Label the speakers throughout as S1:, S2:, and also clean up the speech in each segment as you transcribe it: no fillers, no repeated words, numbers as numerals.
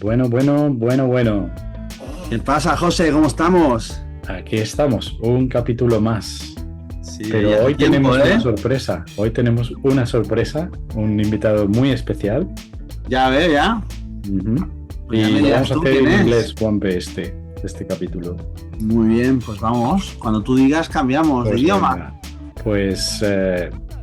S1: Bueno.
S2: ¿Qué pasa, José? ¿Cómo estamos?
S1: Aquí estamos, un capítulo más.
S2: Sí,
S1: pero hoy
S2: tiempo,
S1: tenemos una sorpresa. Hoy tenemos una sorpresa, un invitado muy especial.
S2: Ya veo, ya.
S1: Pues y lo vamos a hacer en inglés, Juanpe, este capítulo.
S2: Muy bien, pues vamos. Cuando tú digas, cambiamos de idioma.
S1: Pues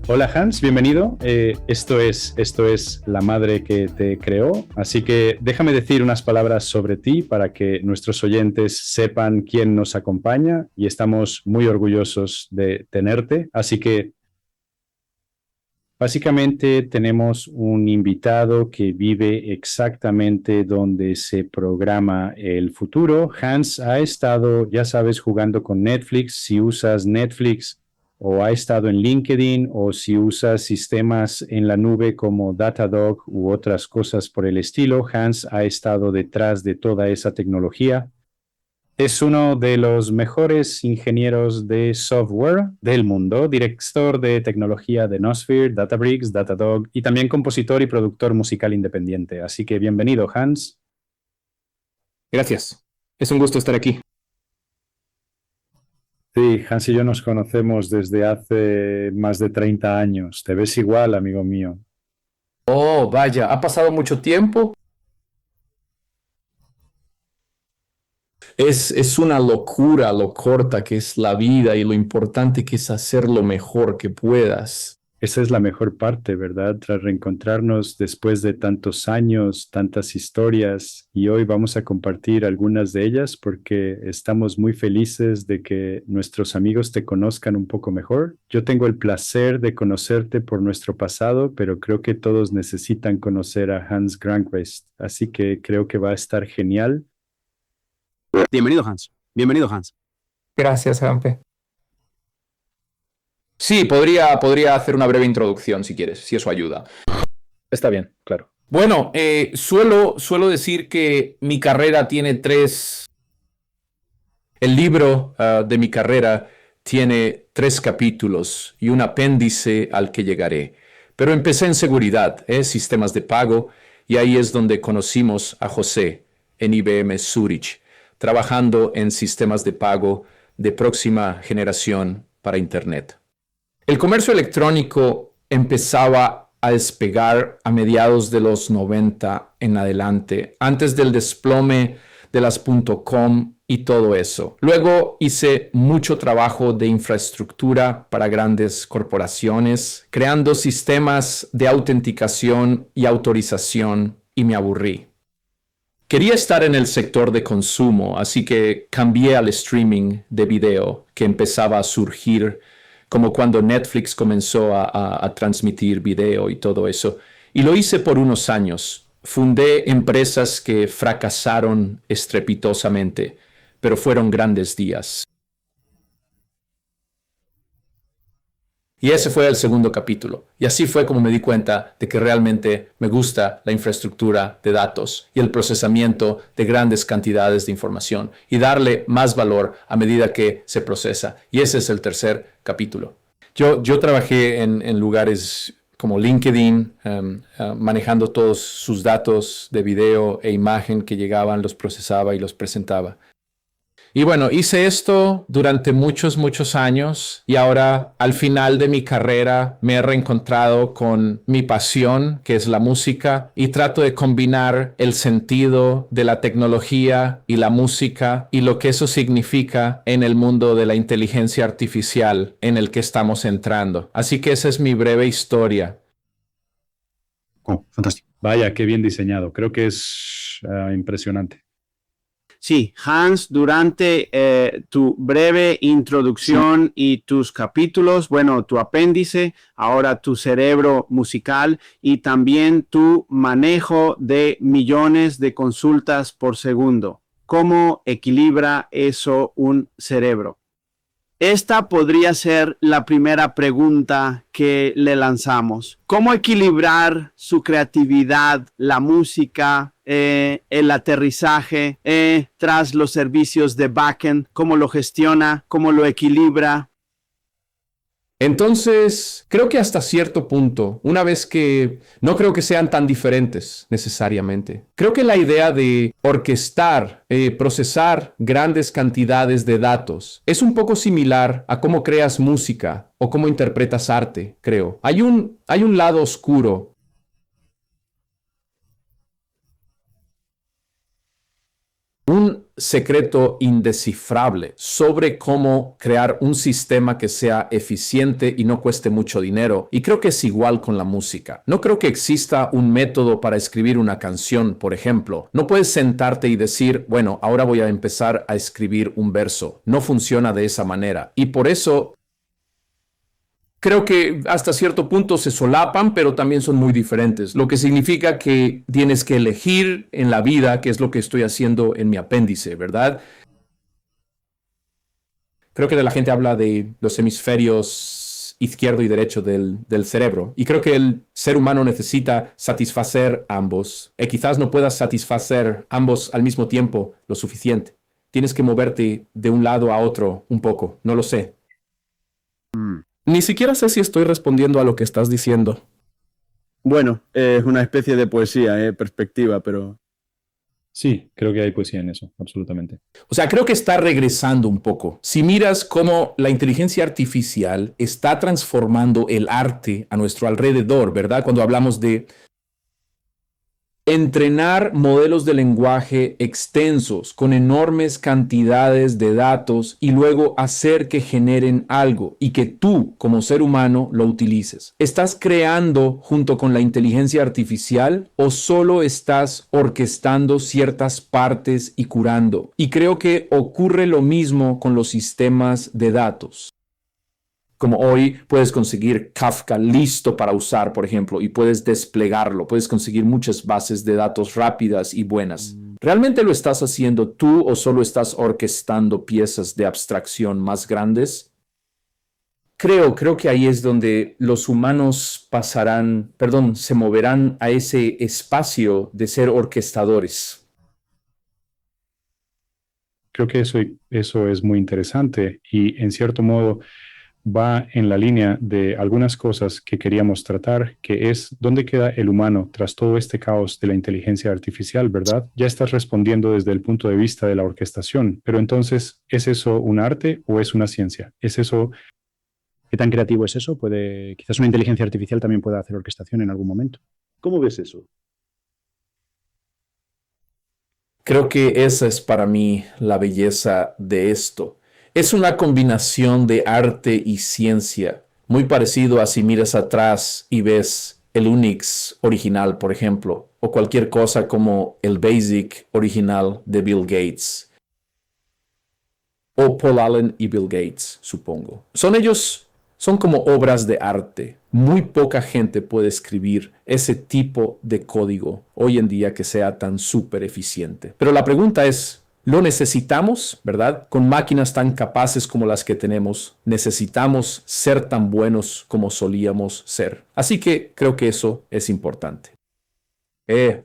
S1: hola Hans, bienvenido. Esto es La Madre que te creó, así que déjame decir unas palabras sobre ti para que nuestros oyentes sepan quién nos acompaña y estamos muy orgullosos de tenerte. Así que básicamente tenemos un invitado que vive exactamente donde se programa el futuro. Hans ha estado, ya sabes, jugando con Netflix. Si usas Netflix, o ha estado en LinkedIn, o si usas sistemas en la nube como Datadog u otras cosas por el estilo, Hans ha estado detrás de toda esa tecnología. Es uno de los mejores ingenieros de software del mundo, director de tecnología de Nosphere, Databricks, Datadog y también compositor y productor musical independiente. Así que bienvenido, Hans.
S3: Gracias. Es un gusto estar aquí.
S1: Sí, Hans y yo nos conocemos desde hace más de 30 años. Te ves igual, amigo mío.
S3: Oh, vaya, ¿ha pasado mucho tiempo? Es una locura lo corta que es la vida y lo importante que es hacer lo mejor que puedas.
S1: Esa es la mejor parte, ¿verdad? Tras reencontrarnos después de tantos años, tantas historias, y hoy vamos a compartir algunas de ellas porque estamos muy felices de que nuestros amigos te conozcan un poco mejor. Yo tengo el placer de conocerte por nuestro pasado, pero creo que todos necesitan conocer a Hans Granqvist, así que creo que va a estar genial.
S2: Bienvenido, Hans. Bienvenido, Hans.
S3: Gracias, Jampe. Sí, podría hacer una breve introducción si quieres, si eso ayuda.
S1: Está bien, claro.
S3: Bueno, suelo decir que mi carrera tiene tres... El libro de mi carrera tiene 3 capítulos y un apéndice al que llegaré. Pero empecé en seguridad, sistemas de pago, y ahí es donde conocimos a José en IBM Zurich, trabajando en sistemas de pago de próxima generación para Internet. El comercio electrónico empezaba a despegar a mediados de los 90 en adelante, antes del desplome de las .com y todo eso. Luego hice mucho trabajo de infraestructura para grandes corporaciones, creando sistemas de autenticación y autorización, y me aburrí. Quería estar en el sector de consumo, así que cambié al streaming de video que empezaba a surgir, como cuando Netflix comenzó a transmitir video y todo eso. Y lo hice por unos años. Fundé empresas que fracasaron estrepitosamente, pero fueron grandes días. Y ese fue el segundo capítulo. Y así fue como me di cuenta de que realmente me gusta la infraestructura de datos y el procesamiento de grandes cantidades de información y darle más valor a medida que se procesa. Y ese es el tercer capítulo. Yo trabajé en lugares como LinkedIn, manejando todos sus datos de video e imagen que llegaban, los procesaba y los presentaba. Y bueno, hice esto durante muchos años y ahora al final de mi carrera me he reencontrado con mi pasión, que es la música, y trato de combinar el sentido de la tecnología y la música y lo que eso significa en el mundo de la inteligencia artificial en el que estamos entrando. Así que esa es mi breve historia.
S1: Oh, fantástico. Vaya, qué bien diseñado. Creo que es impresionante.
S2: Sí, Hans, durante tu breve introducción y tus capítulos, bueno, tu apéndice, ahora tu cerebro musical y también tu manejo de millones de consultas por segundo. ¿Cómo equilibra eso un cerebro? Esta podría ser la primera pregunta que le lanzamos. ¿Cómo equilibrar su creatividad, la música, el aterrizaje tras los servicios de backend? ¿Cómo lo gestiona? ¿Cómo lo equilibra?
S3: Entonces, creo que hasta cierto punto, una vez que no creo que sean tan diferentes necesariamente, creo que la idea de orquestar, procesar grandes cantidades de datos es un poco similar a cómo creas música o cómo interpretas arte, creo. Hay un lado oscuro. Un secreto indescifrable sobre cómo crear un sistema que sea eficiente y no cueste mucho dinero. Y creo que es igual con la música. No creo que exista un método para escribir una canción, por ejemplo. No puedes sentarte y decir, bueno, ahora voy a empezar a escribir un verso. No funciona de esa manera. Y por eso creo que hasta cierto punto se solapan, pero también son muy diferentes. Lo que significa que tienes que elegir en la vida, que es lo que estoy haciendo en mi apéndice, ¿verdad? Creo que la gente habla de los hemisferios izquierdo y derecho del cerebro. Y creo que el ser humano necesita satisfacer ambos. Y quizás no puedas satisfacer ambos al mismo tiempo lo suficiente. Tienes que moverte de un lado a otro un poco. No lo sé.
S4: Ni siquiera sé si estoy respondiendo a lo que estás diciendo.
S5: Bueno, es una especie de poesía, perspectiva, pero...
S1: Sí, creo que hay poesía en eso, absolutamente.
S3: O sea, creo que está regresando un poco. Si miras cómo la inteligencia artificial está transformando el arte a nuestro alrededor, ¿verdad? Cuando hablamos de entrenar modelos de lenguaje extensos con enormes cantidades de datos y luego hacer que generen algo y que tú, como ser humano, lo utilices. ¿Estás creando junto con la inteligencia artificial o solo estás orquestando ciertas partes y curando? Y creo que ocurre lo mismo con los sistemas de datos. Como hoy puedes conseguir Kafka listo para usar, por ejemplo, y puedes desplegarlo, puedes conseguir muchas bases de datos rápidas y buenas. ¿Realmente lo estás haciendo tú o solo estás orquestando piezas de abstracción más grandes? Creo que ahí es donde los humanos se moverán a ese espacio de ser orquestadores.
S1: Creo que eso es muy interesante y en cierto modo va en la línea de algunas cosas que queríamos tratar, que es dónde queda el humano tras todo este caos de la inteligencia artificial, ¿verdad? Ya estás respondiendo desde el punto de vista de la orquestación, pero entonces, ¿es eso un arte o es una ciencia? ¿Es eso?
S6: ¿Qué tan creativo es eso? Quizás una inteligencia artificial también pueda hacer orquestación en algún momento.
S5: ¿Cómo ves eso?
S3: Creo que esa es para mí la belleza de esto. Es una combinación de arte y ciencia, muy parecido a si miras atrás y ves el Unix original, por ejemplo, o cualquier cosa como el BASIC original de Bill Gates, o Paul Allen y Bill Gates, supongo. Son como obras de arte. Muy poca gente puede escribir ese tipo de código hoy en día que sea tan súper eficiente. Pero la pregunta es, ¿lo necesitamos, verdad? Con máquinas tan capaces como las que tenemos, necesitamos ser tan buenos como solíamos ser. Así que creo que eso es importante.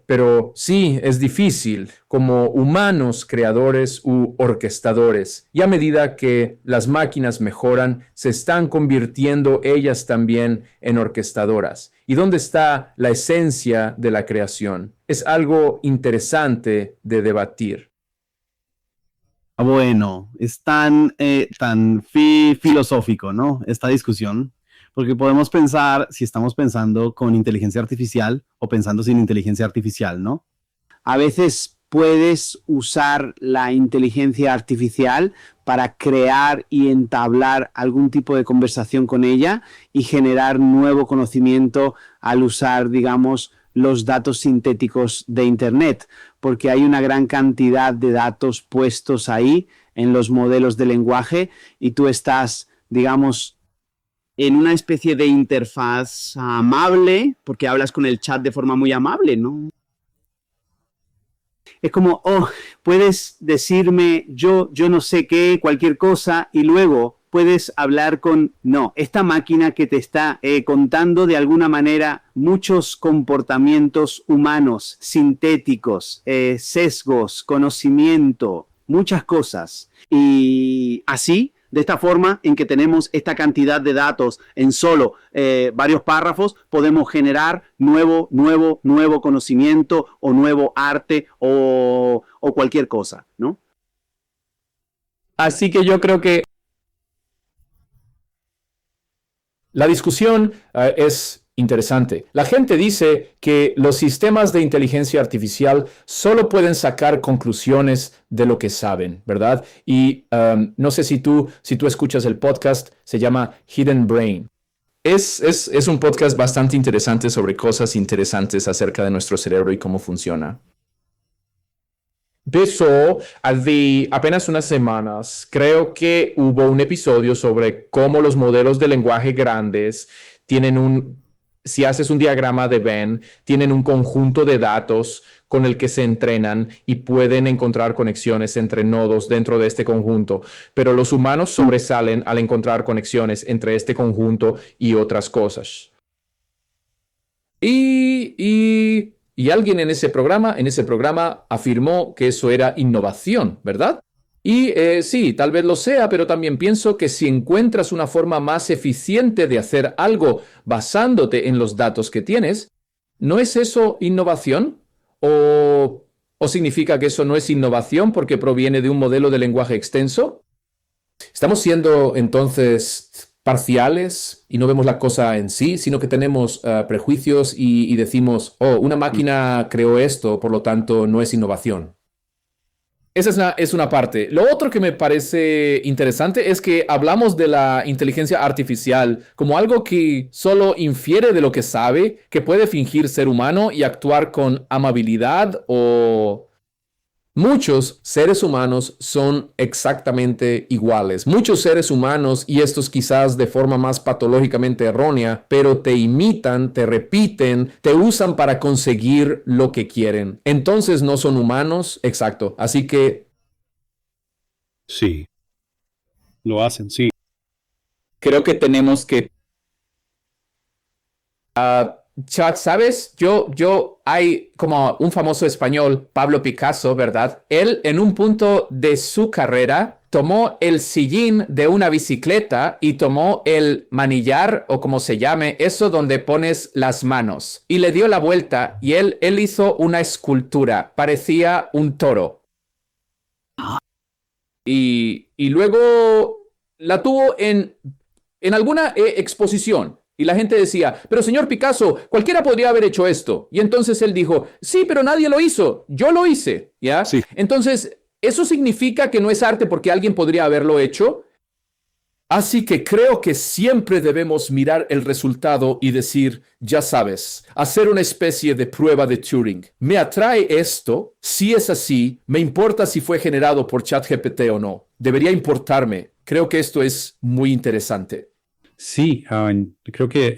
S3: Pero sí, es difícil como humanos creadores u orquestadores. Y a medida que las máquinas mejoran, se están convirtiendo ellas también en orquestadoras. ¿Y dónde está la esencia de la creación? Es algo interesante de debatir.
S5: Bueno, es tan filosófico, ¿no? Esta discusión, porque podemos pensar si estamos pensando con inteligencia artificial o pensando sin inteligencia artificial, ¿no?
S2: A veces puedes usar la inteligencia artificial para crear y entablar algún tipo de conversación con ella y generar nuevo conocimiento al usar, digamos, los datos sintéticos de Internet, porque hay una gran cantidad de datos puestos ahí en los modelos de lenguaje y tú estás, digamos, en una especie de interfaz amable, porque hablas con el chat de forma muy amable, ¿no? Es como, puedes decirme yo no sé qué, cualquier cosa, y luego puedes hablar con, no, esta máquina que te está contando de alguna manera muchos comportamientos humanos, sintéticos, sesgos, conocimiento, muchas cosas. Y así
S5: De esta forma en que tenemos esta cantidad de datos en solo varios párrafos, podemos generar nuevo conocimiento o nuevo arte o cualquier cosa, ¿no?
S4: Así que yo creo que
S3: La discusión es interesante. La gente dice que los sistemas de inteligencia artificial solo pueden sacar conclusiones de lo que saben, ¿verdad? Y no sé si tú escuchas el podcast, se llama Hidden Brain.
S4: es un podcast bastante interesante sobre cosas interesantes acerca de nuestro cerebro y cómo funciona. De eso, hace apenas unas semanas, creo que hubo un episodio sobre cómo los modelos de lenguaje grandes si haces un diagrama de Venn, tienen un conjunto de datos con el que se entrenan y pueden encontrar conexiones entre nodos dentro de este conjunto, pero los humanos sobresalen al encontrar conexiones entre este conjunto y otras cosas. Y alguien en ese programa afirmó que eso era innovación, ¿verdad? Y sí, tal vez lo sea, pero también pienso que si encuentras una forma más eficiente de hacer algo basándote en los datos que tienes, ¿no es eso innovación? ¿O significa que eso no es innovación porque proviene de un modelo de lenguaje extenso? ¿Estamos siendo entonces parciales y no vemos la cosa en sí, sino que tenemos prejuicios y decimos, una máquina creó esto, por lo tanto no es innovación? Esa es una parte. Lo otro que me parece interesante es que hablamos de la inteligencia artificial como algo que solo infiere de lo que sabe, que puede fingir ser humano y actuar con amabilidad o... Muchos seres humanos son exactamente iguales. Muchos seres humanos, y estos quizás de forma más patológicamente errónea, pero te imitan, te repiten, te usan para conseguir lo que quieren. Entonces no son humanos, exacto. Así que...
S6: Sí. Lo hacen, sí.
S4: Creo que tenemos que...
S3: Chuck, ¿sabes? Hay como un famoso español, Pablo Picasso, ¿verdad? Él en un punto de su carrera tomó el sillín de una bicicleta y tomó el manillar o como se llame, eso donde pones las manos y le dio la vuelta y él hizo una escultura, parecía un toro. Y luego la tuvo en alguna exposición. Y la gente decía, pero señor Picasso, cualquiera podría haber hecho esto. Y entonces él dijo, sí, pero nadie lo hizo. Yo lo hice, ¿ya?
S6: Sí.
S3: Entonces, ¿eso significa que no es arte porque alguien podría haberlo hecho? Así que creo que siempre debemos mirar el resultado y decir, ya sabes, hacer una especie de prueba de Turing. ¿Me atrae esto? Si es así, ¿me importa si fue generado por ChatGPT o no? Debería importarme. Creo que esto es muy interesante.
S1: Sí, creo que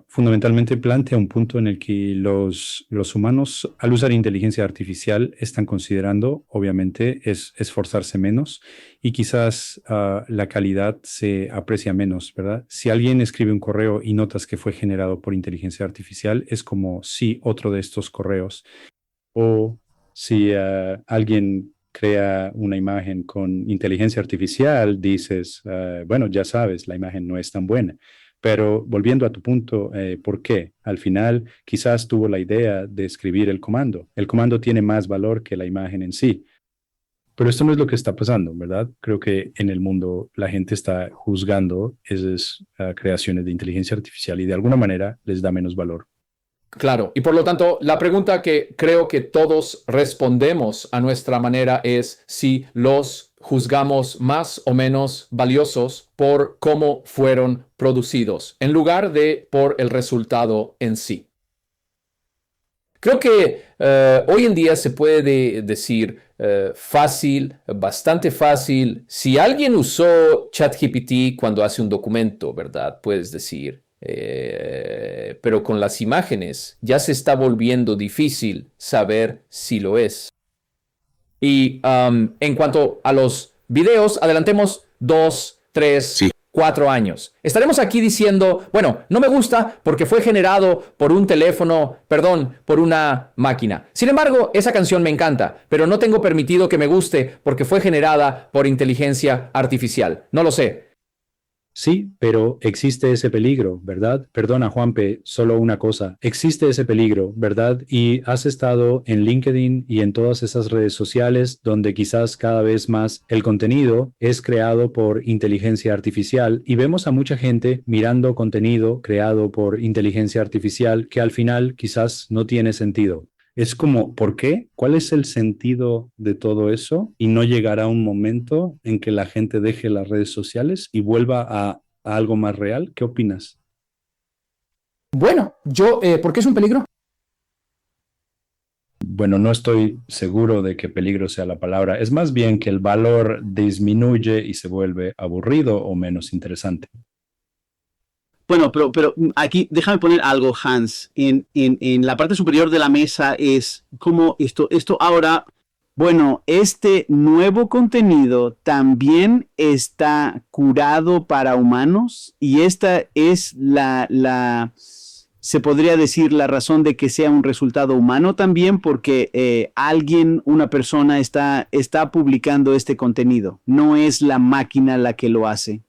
S1: fundamentalmente plantea un punto en el que los humanos, al usar inteligencia artificial, están considerando, obviamente, es esforzarse menos y quizás la calidad se aprecia menos, ¿verdad? Si alguien escribe un correo y notas que fue generado por inteligencia artificial, es como, sí, otro de estos correos. O si alguien crea una imagen con inteligencia artificial, dices, bueno, ya sabes, la imagen no es tan buena. Pero volviendo a tu punto, ¿por qué? Al final, quizás tuvo la idea de escribir el comando. El comando tiene más valor que la imagen en sí. Pero esto no es lo que está pasando, ¿verdad? Creo que en el mundo la gente está juzgando esas creaciones de inteligencia artificial y de alguna manera les da menos valor.
S3: Claro, y por lo tanto, la pregunta que creo que todos respondemos a nuestra manera es si los juzgamos más o menos valiosos por cómo fueron producidos, en lugar de por el resultado en sí. Creo que hoy en día se puede decir fácil, bastante fácil. Si alguien usó ChatGPT cuando hace un documento, ¿verdad? Puedes decir. Pero con las imágenes ya se está volviendo difícil saber si lo es. Y en cuanto a los videos, adelantemos 2, 3,
S4: 4 años. Estaremos aquí diciendo, bueno, no me gusta porque fue generado por un teléfono, perdón, por una máquina. Sin embargo, esa canción me encanta, pero no tengo permitido que me guste porque fue generada por inteligencia artificial. No lo sé.
S1: Sí, pero existe ese peligro, ¿verdad? Perdona, Juanpe, solo una cosa. Existe ese peligro, ¿verdad? Y has estado en LinkedIn y en todas esas redes sociales donde quizás cada vez más el contenido es creado por inteligencia artificial y vemos a mucha gente mirando contenido creado por inteligencia artificial que al final quizás no tiene sentido. Es como, ¿por qué? ¿Cuál es el sentido de todo eso? Y no llegará un momento en que la gente deje las redes sociales y vuelva a algo más real. ¿Qué opinas?
S4: Bueno, ¿por qué es un peligro?
S1: Bueno, no estoy seguro de que peligro sea la palabra. Es más bien que el valor disminuye y se vuelve aburrido o menos interesante.
S5: Bueno, pero aquí déjame poner algo, Hans. En la parte superior de la mesa es como esto ahora, bueno, este nuevo contenido también está curado para humanos y esta es se podría decir la razón de que sea un resultado humano también porque una persona está publicando este contenido. No es la máquina la que lo hace.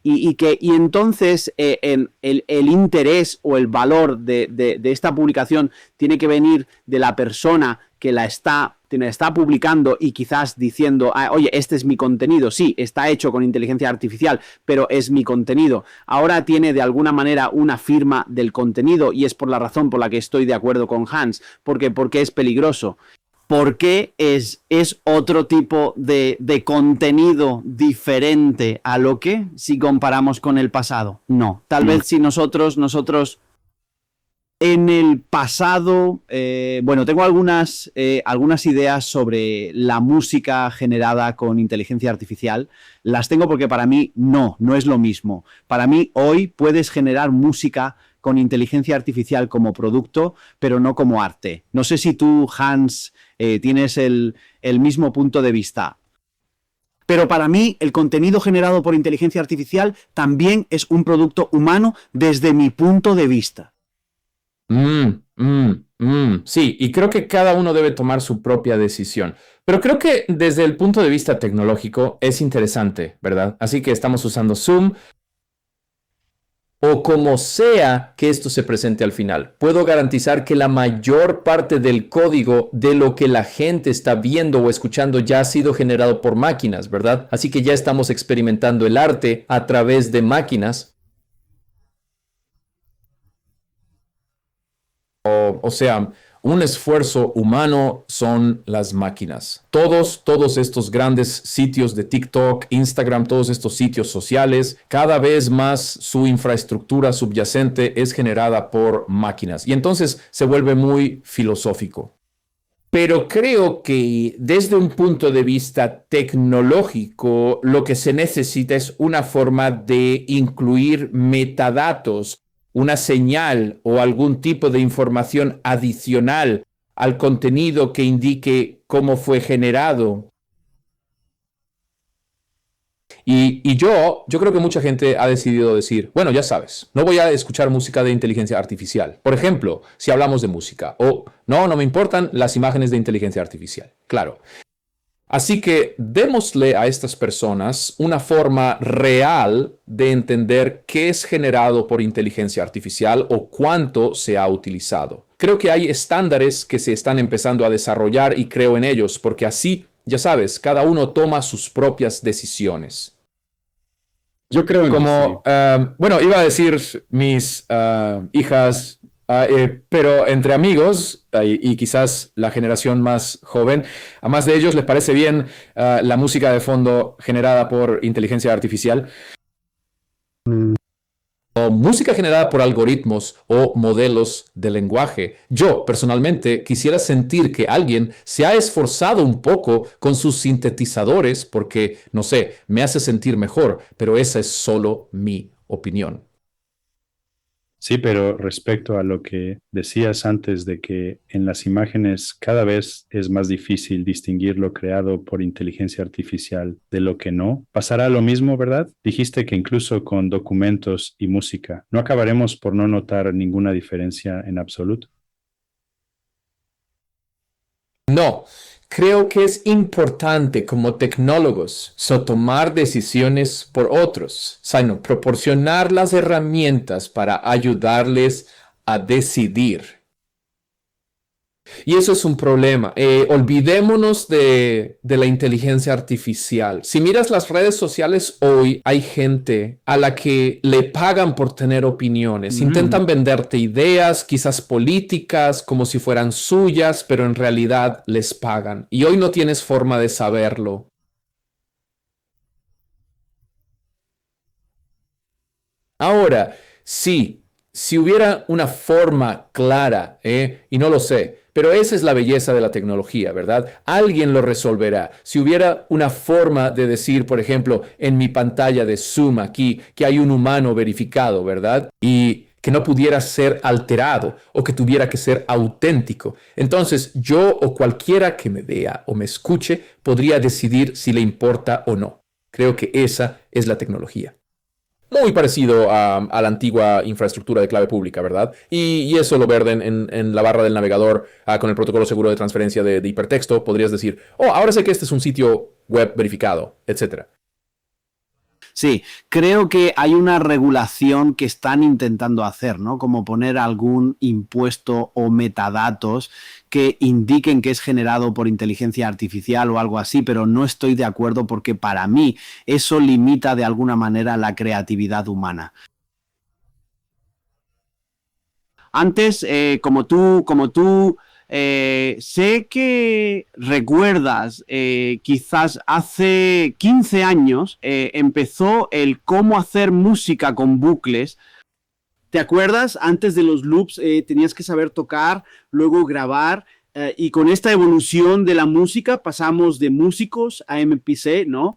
S5: Y entonces el interés o el valor de esta publicación tiene que venir de la persona que la está publicando y quizás diciendo, oye, este es mi contenido, sí, está hecho con inteligencia artificial, pero es mi contenido. Ahora tiene de alguna manera una firma del contenido y es por la razón por la que estoy de acuerdo con Hans, porque es peligroso. Porque es otro tipo de contenido diferente a lo que si comparamos con el pasado. No, tal vez si nosotros en el pasado, bueno, tengo algunas ideas sobre la música generada con inteligencia artificial. Las tengo porque para mí no es lo mismo. Para mí hoy puedes generar música con inteligencia artificial como producto, pero no como arte. No sé si tú, Hans, tienes el mismo punto de vista. Pero para mí, el contenido generado por inteligencia artificial también es un producto humano desde mi punto de vista.
S4: Sí, y creo que cada uno debe tomar su propia decisión. Pero creo que desde el punto de vista tecnológico es interesante, ¿verdad? Así que estamos usando Zoom o como sea que esto se presente al final. Puedo garantizar que la mayor parte del código de lo que la gente está viendo o escuchando ya ha sido generado por máquinas, ¿verdad? Así que ya estamos experimentando el arte a través de máquinas. O sea, un esfuerzo humano son las máquinas. Todos estos grandes sitios de TikTok, Instagram, todos estos sitios sociales, cada vez más su infraestructura subyacente es generada por máquinas. Y entonces se vuelve muy filosófico. Pero creo que desde un punto de vista tecnológico, lo que se necesita es una forma de incluir metadatos, una señal o algún tipo de información adicional al contenido que indique cómo fue generado. Y yo creo que mucha gente ha decidido decir, bueno, ya sabes, no voy a escuchar música de inteligencia artificial. Por ejemplo, si hablamos de música, o no me importan las imágenes de inteligencia artificial. Claro. Así que démosle a estas personas una forma real de entender qué es generado por inteligencia artificial o cuánto se ha utilizado. Creo que hay estándares que se están empezando a desarrollar y creo en ellos, porque así, ya sabes, cada uno toma sus propias decisiones.
S1: Yo creo en
S4: Bueno, iba a decir mis hijas, pero entre amigos y quizás la generación más joven, a más de ellos les parece bien la música de fondo generada por inteligencia artificial. O música generada por algoritmos o modelos de lenguaje. Yo, personalmente, quisiera sentir que alguien se ha esforzado un poco con sus sintetizadores porque, no sé, me hace sentir mejor, pero esa es solo mi opinión.
S1: Sí, pero respecto a lo que decías antes de que en las imágenes cada vez es más difícil distinguir lo creado por inteligencia artificial de lo que no, pasará lo mismo, ¿verdad? Dijiste que incluso con documentos y música, no acabaremos por no notar ninguna diferencia en absoluto.
S4: No, creo que es importante como tecnólogos tomar decisiones por otros, no, proporcionar las herramientas para ayudarles a decidir. Y eso es un problema. Olvidémonos de la inteligencia artificial. Si miras las redes sociales hoy, hay gente a la que le pagan por tener opiniones. Intentan venderte ideas, quizás políticas, como si fueran suyas, pero en realidad les pagan. Y hoy no tienes forma de saberlo. Ahora, sí, si hubiera una forma clara, y no lo sé, pero esa es la belleza de la tecnología, ¿verdad? Alguien lo resolverá. Si hubiera una forma de decir, por ejemplo, en mi pantalla de Zoom aquí, que hay un humano verificado, ¿verdad? Y que no pudiera ser alterado o que tuviera que ser auténtico. Entonces, yo o cualquiera que me vea o me escuche podría decidir si le importa o no. Creo que esa es la tecnología. Muy parecido a la antigua infraestructura de clave pública, ¿verdad? Y eso lo verden en la barra del navegador con el protocolo seguro de transferencia de hipertexto. Podrías decir, oh, ahora sé que este es un sitio web verificado, etc.
S5: Sí, creo que hay una regulación que están intentando hacer, ¿no? Como poner algún impuesto o metadatos que indiquen que es generado por inteligencia artificial o algo así, pero no estoy de acuerdo porque para mí eso limita de alguna manera la creatividad humana. Antes, como tú sé que recuerdas, quizás hace 15 años empezó el cómo hacer música con bucles. ¿Te acuerdas? Antes de los loops tenías que saber tocar, luego grabar. Y con esta evolución de la música pasamos de músicos a MPC, ¿no?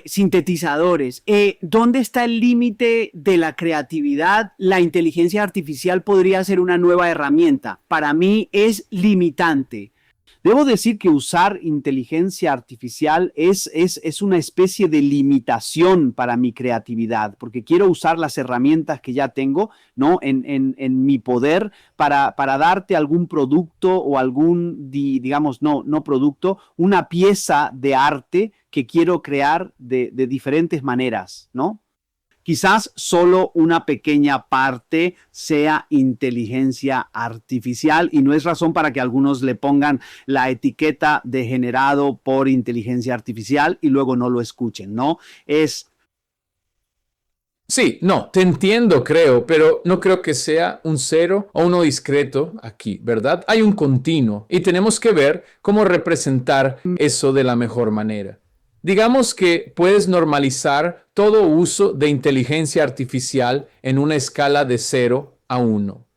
S5: Sintetizadores. ¿Dónde está el límite de la creatividad? La inteligencia artificial podría ser una nueva herramienta. Para mí es limitante. Debo decir que usar inteligencia artificial es una especie de limitación para mi creatividad, porque quiero usar las herramientas que ya tengo, ¿no? en mi poder para darte algún producto o algún, digamos, no producto, una pieza de arte que quiero crear de diferentes maneras, ¿no? Quizás solo una pequeña parte sea inteligencia artificial y no es razón para que algunos le pongan la etiqueta de generado por inteligencia artificial y luego no lo escuchen, ¿no?
S4: Sí, no, te entiendo, creo, pero no creo que sea un cero o uno discreto aquí, ¿verdad? Hay un continuo y tenemos que ver cómo representar eso de la mejor manera. Digamos que puedes normalizar todo uso de inteligencia artificial en una escala de 0 a 1.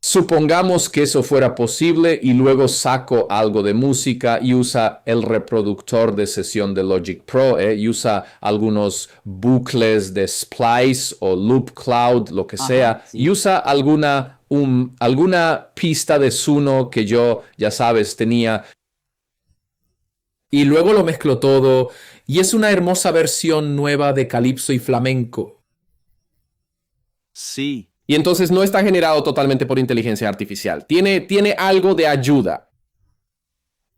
S4: Supongamos que eso fuera posible y luego saco algo de música y usa el reproductor de sesión de Logic Pro y usa algunos bucles de Splice o Loop Cloud, lo que sea, sí. Y usa alguna pista de Suno que yo, ya sabes, tenía. Y luego lo mezclo todo y es una hermosa versión nueva de calipso y flamenco.
S5: Sí.
S7: Y entonces no está generado totalmente por inteligencia artificial. Tiene algo de ayuda.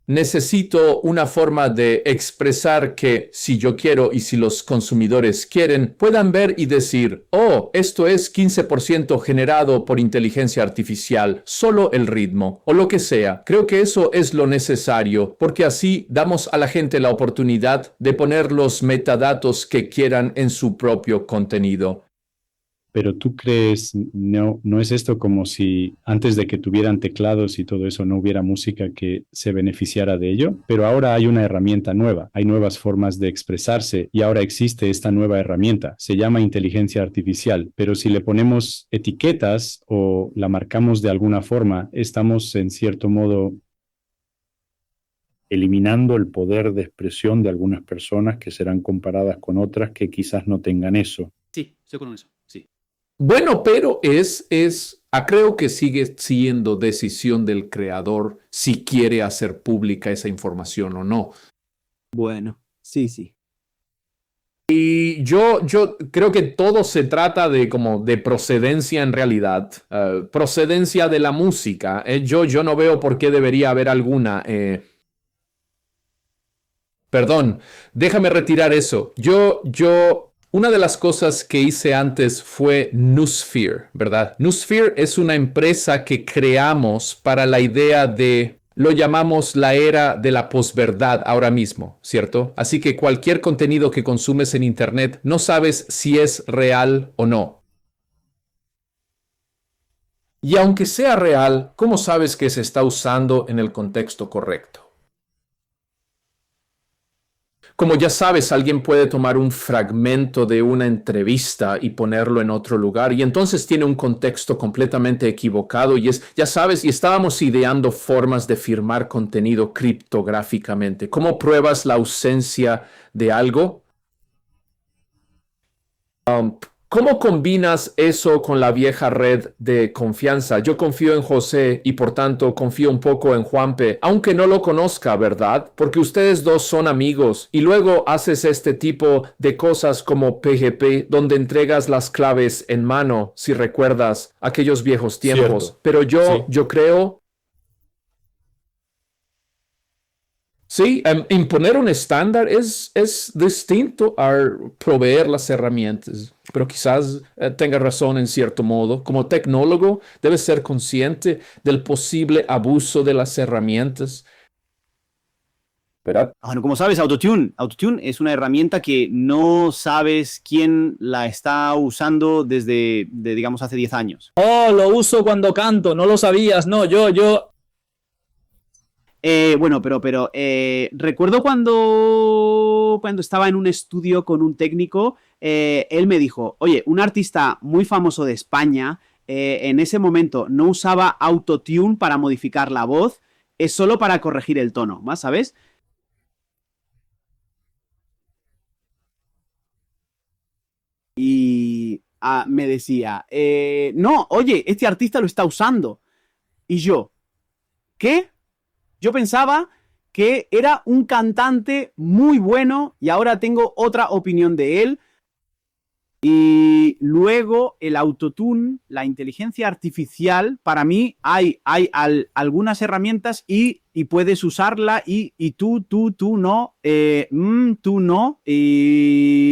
S4: Necesito una forma de expresar que si yo quiero y si los consumidores quieren, puedan ver y decir, oh, esto es 15% generado por inteligencia artificial, solo el ritmo, o lo que sea. Creo que eso es lo necesario, porque así damos a la gente la oportunidad de poner los metadatos que quieran en su propio contenido.
S1: Pero tú crees, no es esto como si antes de que tuvieran teclados y todo eso no hubiera música que se beneficiara de ello, pero ahora hay una herramienta nueva, hay nuevas formas de expresarse y ahora existe esta nueva herramienta, se llama inteligencia artificial, pero si le ponemos etiquetas o la marcamos de alguna forma, estamos en cierto modo eliminando el poder de expresión de algunas personas que serán comparadas con otras que quizás no tengan eso.
S5: Sí, estoy con eso, sí.
S4: Bueno, pero creo que sigue siendo decisión del creador si quiere hacer pública esa información o no.
S5: Bueno, sí.
S4: Y yo creo que todo se trata de procedencia en realidad, procedencia de la música. Yo no veo por qué debería haber alguna. Perdón, déjame retirar eso. Una de las cosas que hice antes fue Noosphere, ¿verdad? Noosphere es una empresa que creamos para la idea de, lo llamamos la era de la posverdad ahora mismo, ¿cierto? Así que cualquier contenido que consumes en Internet no sabes si es real o no. Y aunque sea real, ¿cómo sabes que se está usando en el contexto correcto? Como ya sabes, alguien puede tomar un fragmento de una entrevista y ponerlo en otro lugar y entonces tiene un contexto completamente equivocado y ya sabes, y estábamos ideando formas de firmar contenido criptográficamente. ¿Cómo pruebas la ausencia de algo? ¿Cómo combinas eso con la vieja red de confianza? Yo confío en José y por tanto confío un poco en Juanpe, aunque no lo conozca, ¿verdad? Porque ustedes dos son amigos y luego haces este tipo de cosas como PGP, donde entregas las claves en mano, si recuerdas aquellos viejos tiempos.
S3: Cierto.
S4: Pero
S3: Sí.
S4: yo creo... Sí, imponer un estándar es distinto a proveer las herramientas, pero quizás tenga razón en cierto modo. Como tecnólogo, debes ser consciente del posible abuso de las herramientas. ¿Verdad?
S5: Bueno, como sabes, Autotune es una herramienta que no sabes quién la está usando digamos, hace 10 años.
S8: Oh, lo uso cuando canto, no lo sabías, no, yo...
S5: Bueno, pero recuerdo cuando estaba en un estudio con un técnico, él me dijo, oye, un artista muy famoso de España, en ese momento no usaba Autotune para modificar la voz, es solo para corregir el tono, ¿más sabes? Y me decía, no, oye, este artista lo está usando. Y yo, ¿qué? Yo pensaba que era un cantante muy bueno y ahora tengo otra opinión de él. Y luego el autotune, la inteligencia artificial, para mí hay algunas herramientas y puedes usarla y tú no, tú no. Y...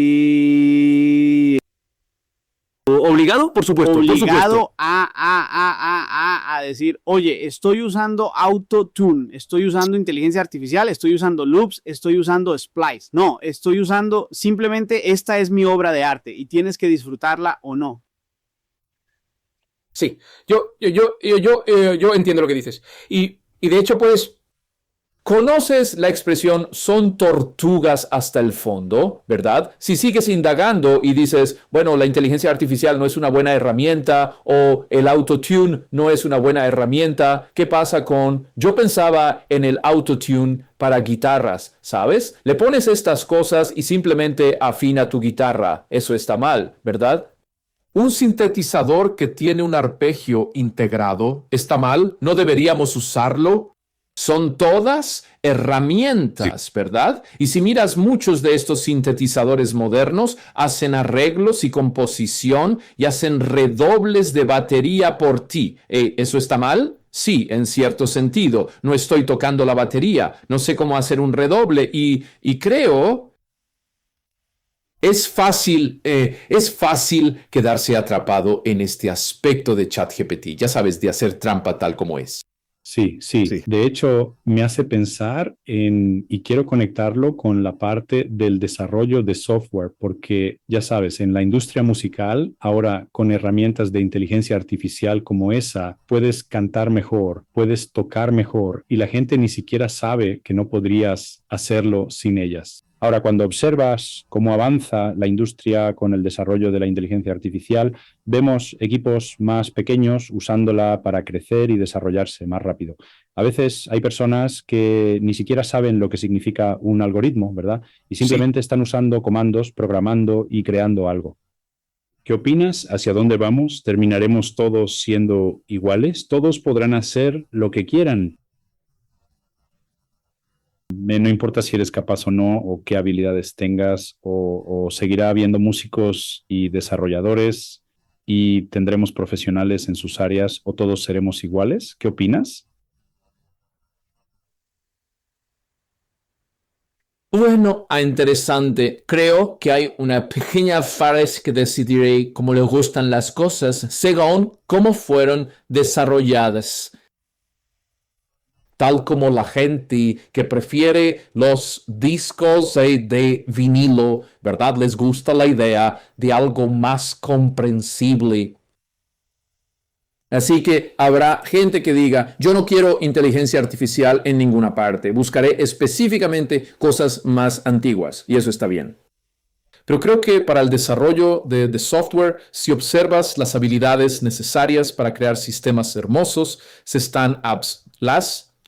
S7: ¿Obligado? Por supuesto.
S5: Obligado a decir, oye, estoy usando Autotune, estoy usando inteligencia artificial, estoy usando loops, estoy usando splice. No, estoy usando simplemente esta es mi obra de arte y tienes que disfrutarla o no.
S7: Sí, yo entiendo lo que dices. Y de hecho, pues,
S4: ¿Conoces la expresión son tortugas hasta el fondo, verdad? Si sigues indagando y dices, bueno, la inteligencia artificial no es una buena herramienta o el autotune no es una buena herramienta, ¿qué pasa con? Yo pensaba en el autotune para guitarras, ¿sabes? Le pones estas cosas y simplemente afina tu guitarra. Eso está mal, ¿verdad? Un sintetizador que tiene un arpegio integrado, ¿está mal? ¿No deberíamos usarlo? Son todas herramientas, ¿verdad? Y si miras muchos de estos sintetizadores modernos, hacen arreglos y composición y hacen redobles de batería por ti. ¿Eso está mal? Sí, en cierto sentido. No estoy tocando la batería, no sé cómo hacer un redoble y creo... Es fácil quedarse atrapado en este aspecto de ChatGPT, ya sabes, de hacer trampa tal como es.
S1: Sí. De hecho, me hace pensar y quiero conectarlo con la parte del desarrollo de software, porque ya sabes, en la industria musical, ahora con herramientas de inteligencia artificial como esa, puedes cantar mejor, puedes tocar mejor y la gente ni siquiera sabe que no podrías hacerlo sin ellas. Ahora, cuando observas cómo avanza la industria con el desarrollo de la inteligencia artificial, vemos equipos más pequeños usándola para crecer y desarrollarse más rápido. A veces hay personas que ni siquiera saben lo que significa un algoritmo, ¿verdad? Y simplemente están usando comandos, programando y creando algo. ¿Qué opinas? ¿Hacia dónde vamos? ¿Terminaremos todos siendo iguales? ¿Todos podrán hacer lo que quieran? No importa si eres capaz o no, o qué habilidades tengas, o seguirá habiendo músicos y desarrolladores y tendremos profesionales en sus áreas, o todos seremos iguales. ¿Qué opinas?
S4: Bueno, interesante. Creo que hay una pequeña frase que decidiré cómo le gustan las cosas según cómo fueron desarrolladas. Tal como la gente que prefiere los discos de vinilo, ¿verdad? Les gusta la idea de algo más comprensible. Así que habrá gente que diga, yo no quiero inteligencia artificial en ninguna parte. Buscaré específicamente cosas más antiguas. Y eso está bien. Pero creo que para el desarrollo de software, si observas las habilidades necesarias para crear sistemas hermosos,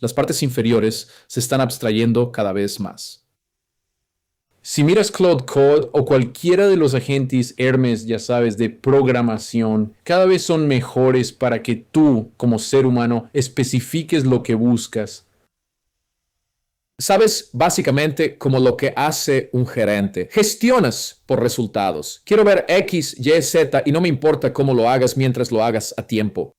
S4: las partes inferiores se están abstrayendo cada vez más. Si miras Claude Code o cualquiera de los agentes Hermes, ya sabes, de programación, cada vez son mejores para que tú, como ser humano, especifiques lo que buscas. Sabes básicamente como lo que hace un gerente. Gestionas por resultados. Quiero ver X, Y, Z y no me importa cómo lo hagas mientras lo hagas a tiempo.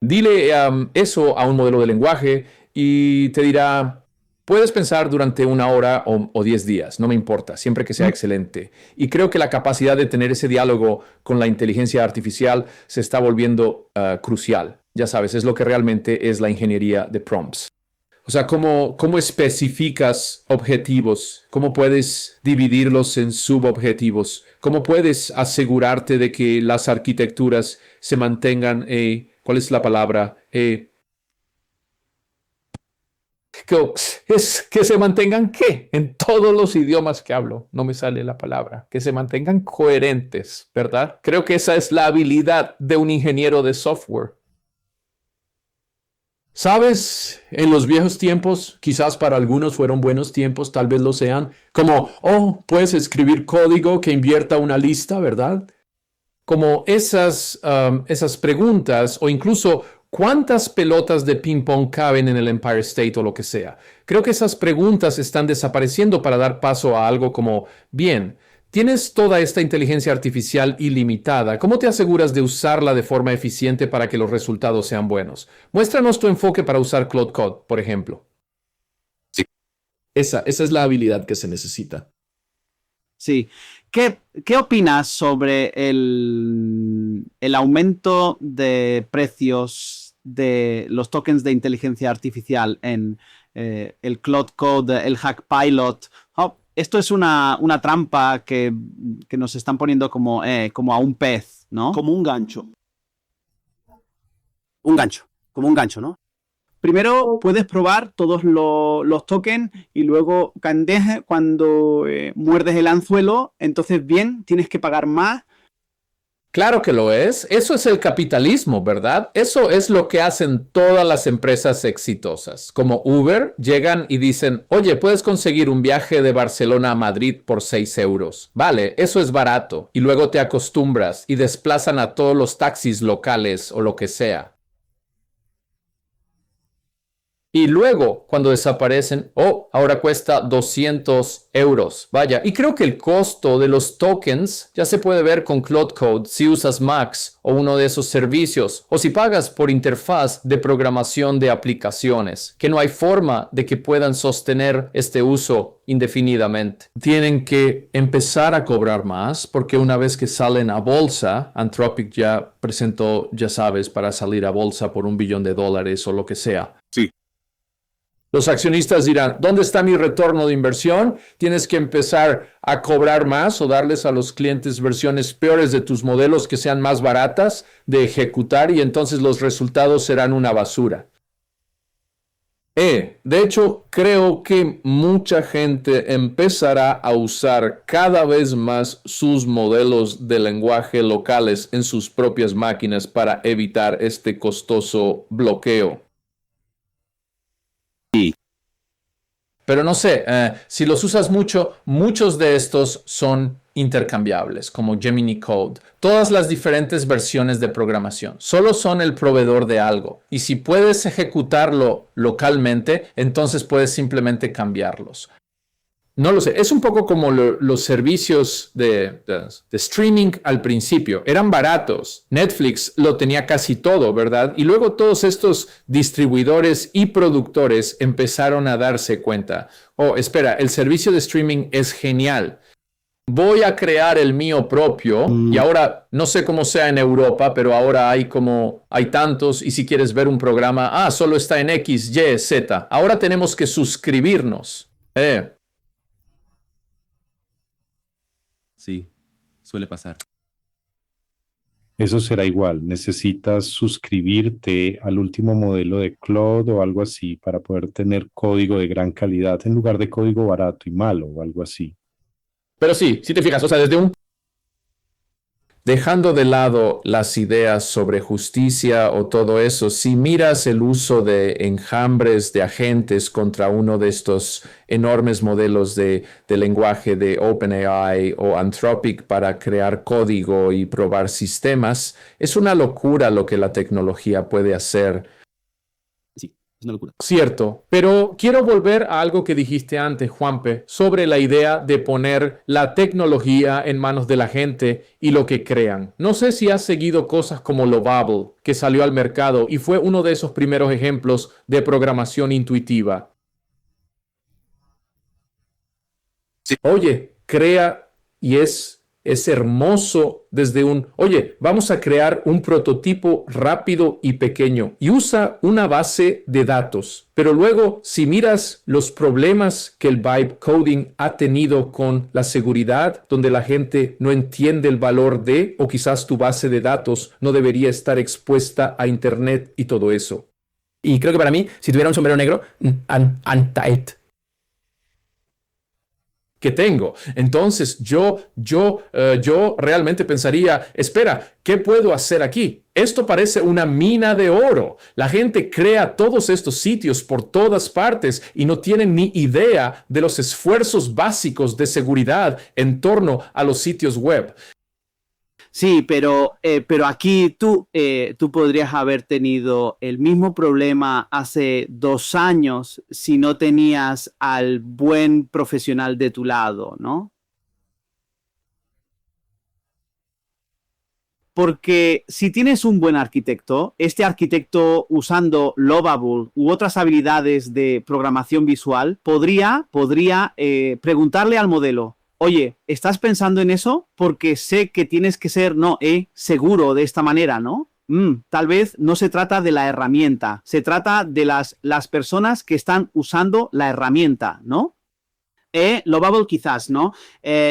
S4: Dile eso a un modelo de lenguaje y te dirá, puedes pensar durante 1 hora o 10 días, no me importa, siempre que sea excelente. Y creo que la capacidad de tener ese diálogo con la inteligencia artificial se está volviendo crucial. Ya sabes, es lo que realmente es la ingeniería de prompts. O sea, ¿cómo especificas objetivos? ¿Cómo puedes dividirlos en subobjetivos? ¿Cómo puedes asegurarte de que las arquitecturas se mantengan, ¿cuál es la palabra? Que se mantengan, ¿qué? En todos los idiomas que hablo, no me sale la palabra. Que se mantengan coherentes, ¿verdad? Creo que esa es la habilidad de un ingeniero de software. ¿Sabes? En los viejos tiempos, quizás para algunos fueron buenos tiempos, tal vez lo sean, como, puedes escribir código que invierta una lista, ¿verdad? Como esas preguntas, o incluso ¿cuántas pelotas de ping-pong caben en el Empire State o lo que sea? Creo que esas preguntas están desapareciendo para dar paso a algo como, bien, tienes toda esta inteligencia artificial ilimitada. ¿Cómo te aseguras de usarla de forma eficiente para que los resultados sean buenos? Muéstranos tu enfoque para usar Claude Code, por ejemplo.
S5: Sí.
S4: Esa es la habilidad que se necesita.
S5: Sí. ¿Qué opinas sobre el aumento de precios de los tokens de inteligencia artificial en el Claude Code, el Hackpilot? Esto es una trampa que nos están poniendo como a un pez, ¿no?
S2: Como un gancho. Como un gancho, ¿no?
S5: Primero puedes probar todos los tokens y luego cuando muerdes el anzuelo, entonces bien, tienes que pagar más.
S4: Claro que lo es. Eso es el capitalismo, ¿verdad? Eso es lo que hacen todas las empresas exitosas. Como Uber, llegan y dicen, oye, puedes conseguir un viaje de Barcelona a Madrid por 6 euros. Vale, eso es barato. Y luego te acostumbras y desplazan a todos los taxis locales o lo que sea. Y luego, cuando desaparecen, ahora cuesta 200 euros. Vaya, y creo que el costo de los tokens ya se puede ver con Claude Code si usas Max o uno de esos servicios, o si pagas por interfaz de programación de aplicaciones, que no hay forma de que puedan sostener este uso indefinidamente. Tienen que empezar a cobrar más, porque una vez que salen a bolsa, Anthropic ya presentó, ya sabes, para salir a bolsa por $1 billón o lo que sea.
S2: Sí.
S4: Los accionistas dirán, ¿dónde está mi retorno de inversión? Tienes que empezar a cobrar más o darles a los clientes versiones peores de tus modelos que sean más baratas de ejecutar y entonces los resultados serán una basura. De hecho, creo que mucha gente empezará a usar cada vez más sus modelos de lenguaje locales en sus propias máquinas para evitar este costoso bloqueo.
S5: Sí.
S4: Pero no sé, si los usas mucho, muchos de estos son intercambiables, como Gemini Code. Todas las diferentes versiones de programación solo son el proveedor de algo. Y si puedes ejecutarlo localmente, entonces puedes simplemente cambiarlos. No lo sé, es un poco como los servicios de streaming al principio. Eran baratos. Netflix lo tenía casi todo, ¿verdad? Y luego todos estos distribuidores y productores empezaron a darse cuenta. Oh, espera, el servicio de streaming es genial. Voy a crear el mío propio y ahora no sé cómo sea en Europa, pero ahora hay tantos y si quieres ver un programa, solo está en X, Y, Z. Ahora tenemos que suscribirnos.
S9: Sí, suele pasar.
S1: Eso será igual. Necesitas suscribirte al último modelo de Claude o algo así para poder tener código de gran calidad en lugar de código barato y malo o algo así.
S4: Pero sí, si te fijas, o sea, dejando de lado las ideas sobre justicia o todo eso, si miras el uso de enjambres de agentes contra uno de estos enormes modelos de lenguaje de OpenAI o Anthropic para crear código y probar sistemas, es una locura lo que la tecnología puede hacer.
S9: Es una locura.
S4: Cierto, pero quiero volver a algo que dijiste antes, Juanpe, sobre la idea de poner la tecnología en manos de la gente y lo que crean. No sé si has seguido cosas como Lovable, que salió al mercado y fue uno de esos primeros ejemplos de programación intuitiva.
S5: Sí.
S4: Oye, crea y es hermoso desde oye, vamos a crear un prototipo rápido y pequeño y usa una base de datos. Pero luego, si miras los problemas que el vibe coding ha tenido con la seguridad, donde la gente no entiende el valor de, o quizás tu base de datos no debería estar expuesta a Internet y todo eso.
S7: Y creo que para mí, si tuviera un sombrero negro, antaet.
S4: Que tengo. Entonces yo realmente pensaría, espera, ¿qué puedo hacer aquí? Esto parece una mina de oro. La gente crea todos estos sitios por todas partes y no tienen ni idea de los esfuerzos básicos de seguridad en torno a los sitios web.
S5: Sí, pero aquí tú podrías haber tenido el mismo problema hace 2 años si no tenías al buen profesional de tu lado, ¿no? Porque si tienes un buen arquitecto, este arquitecto usando Lovable u otras habilidades de programación visual, podría preguntarle al modelo, oye, ¿estás pensando en eso? Porque sé que tienes que ser, seguro de esta manera, ¿no? Tal vez no se trata de la herramienta, se trata de las personas que están usando la herramienta, ¿no? Lovable quizás, ¿no?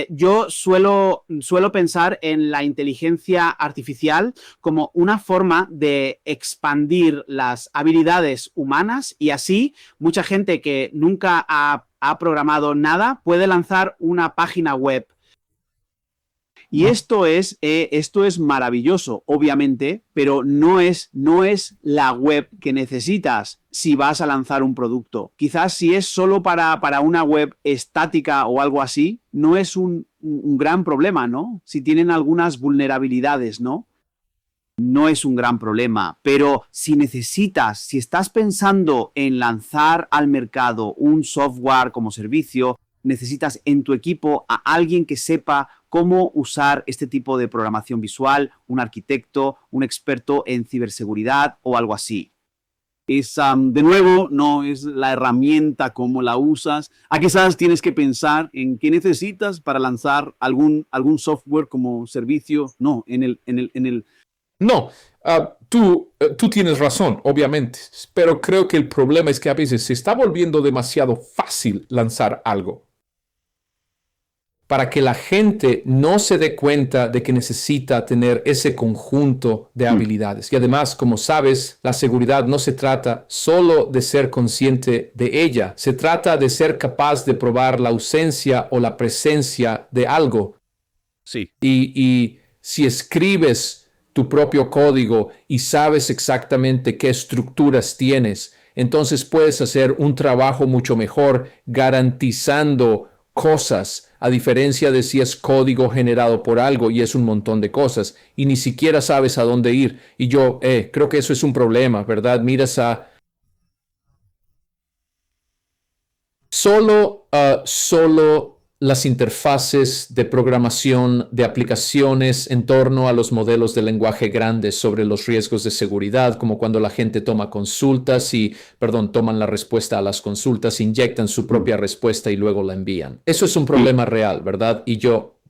S5: Yo suelo pensar en la inteligencia artificial como una forma de expandir las habilidades humanas y así mucha gente que nunca ha programado nada puede lanzar una página web. Y esto es maravilloso, obviamente, pero no es la web que necesitas si vas a lanzar un producto. Quizás si es solo para una web estática o algo así, no es un gran problema, ¿no? Si tienen algunas vulnerabilidades, ¿no? No es un gran problema, pero si estás pensando en lanzar al mercado un software como servicio, necesitas en tu equipo a alguien que sepa cómo usar este tipo de programación visual, un arquitecto, un experto en ciberseguridad o algo así. De nuevo, no es la herramienta como la usas. Quizás tienes que pensar en qué necesitas para lanzar algún software como servicio. No,
S4: No, tú tienes razón, obviamente, pero creo que el problema es que a veces se está volviendo demasiado fácil lanzar algo. para que la gente no se dé cuenta de que necesita tener ese conjunto de habilidades. Y además, como sabes, la seguridad no se trata solo de ser consciente de ella, se trata de ser capaz de probar la ausencia o la presencia de algo.
S5: Sí.
S4: Y si escribes tu propio código y sabes exactamente qué estructuras tienes, entonces puedes hacer un trabajo mucho mejor garantizando cosas, a diferencia de si es código generado por algo y es un montón de cosas y ni siquiera sabes a dónde ir. Y yo creo que eso es un problema, ¿verdad? Miras a solo las interfaces de programación de aplicaciones en torno a los modelos de lenguaje grandes sobre los riesgos de seguridad, como cuando la gente toma consultas toman la respuesta a las consultas, inyectan su propia respuesta y luego la envían. Eso es un problema real, ¿verdad?